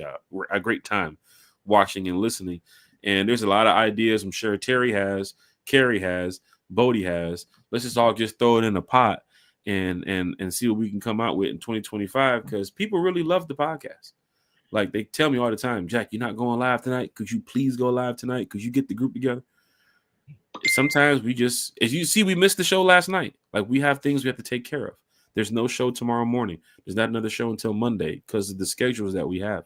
[SPEAKER 1] time watching and listening. And there's a lot of ideas. I'm sure Terry has, Carrie has, Bodie has. Let's just all just throw it in a pot and see what we can come out with in 2025, because people really love the podcast. Like, they tell me all the time, Jack, you're not going live tonight. Could you please go live tonight? Could you get the group together? Sometimes we just, as you see, we missed the show last night. Like, we have things we have to take care of. There's no show tomorrow morning. There's not another show until Monday because of the schedules that we have.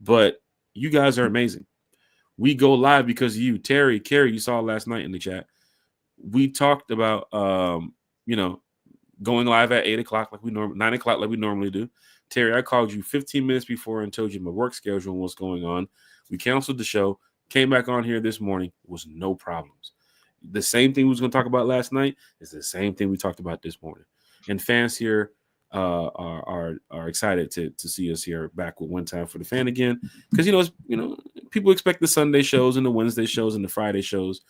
[SPEAKER 1] But you guys are amazing. We go live because of you. Terry, Carrie, you saw last night in the chat. We talked about, going live at 8 o'clock like 9 o'clock like we normally do. Terry, I called you 15 minutes before and told you my work schedule and what's going on. We canceled the show, came back on here this morning. It was no problems. The same thing we was going to talk about last night is the same thing we talked about this morning. And fans here are excited to see us here back with One Time for the Fan again, because people expect the Sunday shows and the Wednesday shows and the Friday shows,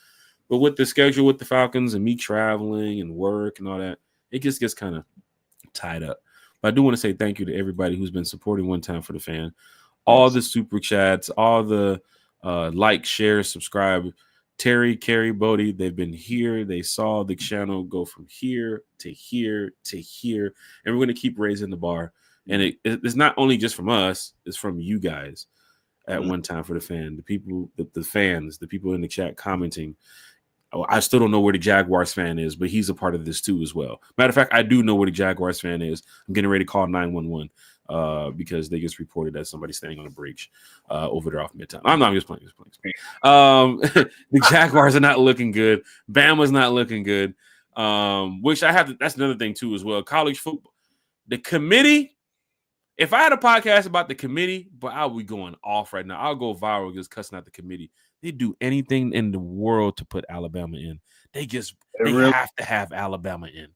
[SPEAKER 1] but with the schedule with the Falcons and me traveling and work and all that, it just gets kind of tied up. But I do want to say thank you to everybody who's been supporting One Time for the Fan. All the super chats, all the like, share, subscribe. Terry, Carrie, Bodie, they've been here. They saw the channel go from here to here to here. And we're going to keep raising the bar. And it's not only just from us, it's from you guys at One Time for the Fan. The people, the fans, the people in the chat commenting. Oh, I still don't know where the Jaguars fan is, but he's a part of this too as well. Matter of fact, I do know where the Jaguars fan is. I'm getting ready to call 911 because they just reported that somebody's standing on a bridge over there off Midtown. I'm just playing. The Jaguars are not looking good. Bama's not looking good. Which that's another thing too as well. College football, the committee. If I had a podcast about the committee, but I'll be going off right now. I'll go viral just cussing out the committee. They do anything in the world to put Alabama in. They really have to have Alabama in.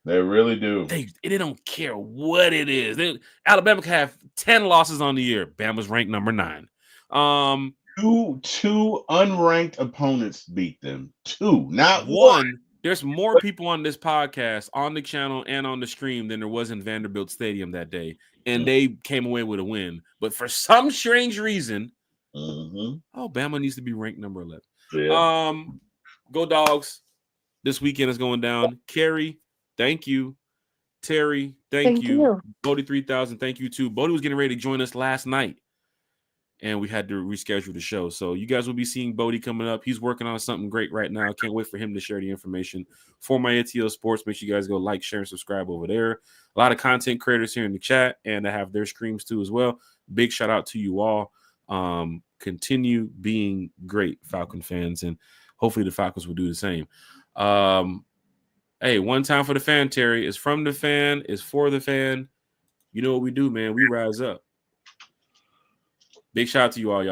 [SPEAKER 2] They really do.
[SPEAKER 1] They don't care what it is. Alabama can have 10 losses on the year. Bama's ranked number 9.
[SPEAKER 2] Two unranked opponents beat them. 2, not one.
[SPEAKER 1] There's more people on this podcast, on the channel, and on the stream than there was in Vanderbilt Stadium that day, and they came away with a win. But for some strange reason, Bama needs to be ranked number 11. Yeah. Go Dogs! This weekend is going down. Carrie, thank you. Terry, thank you. Bodie 3000, thank you too. Bodie was getting ready to join us last night, and we had to reschedule the show. So you guys will be seeing Bodie coming up. He's working on something great right now. I can't wait for him to share the information for my ATL Sports. Make sure you guys go like, share, and subscribe over there. A lot of content creators here in the chat, and I have their streams too as well. Big shout out to you all. Continue being great Falcon fans, and hopefully the Falcons will do the same. Hey, one time for the fan, Terry. Is from the fan, is for the fan. You know what we do, man. We rise up. Big shout out to you all, y'all.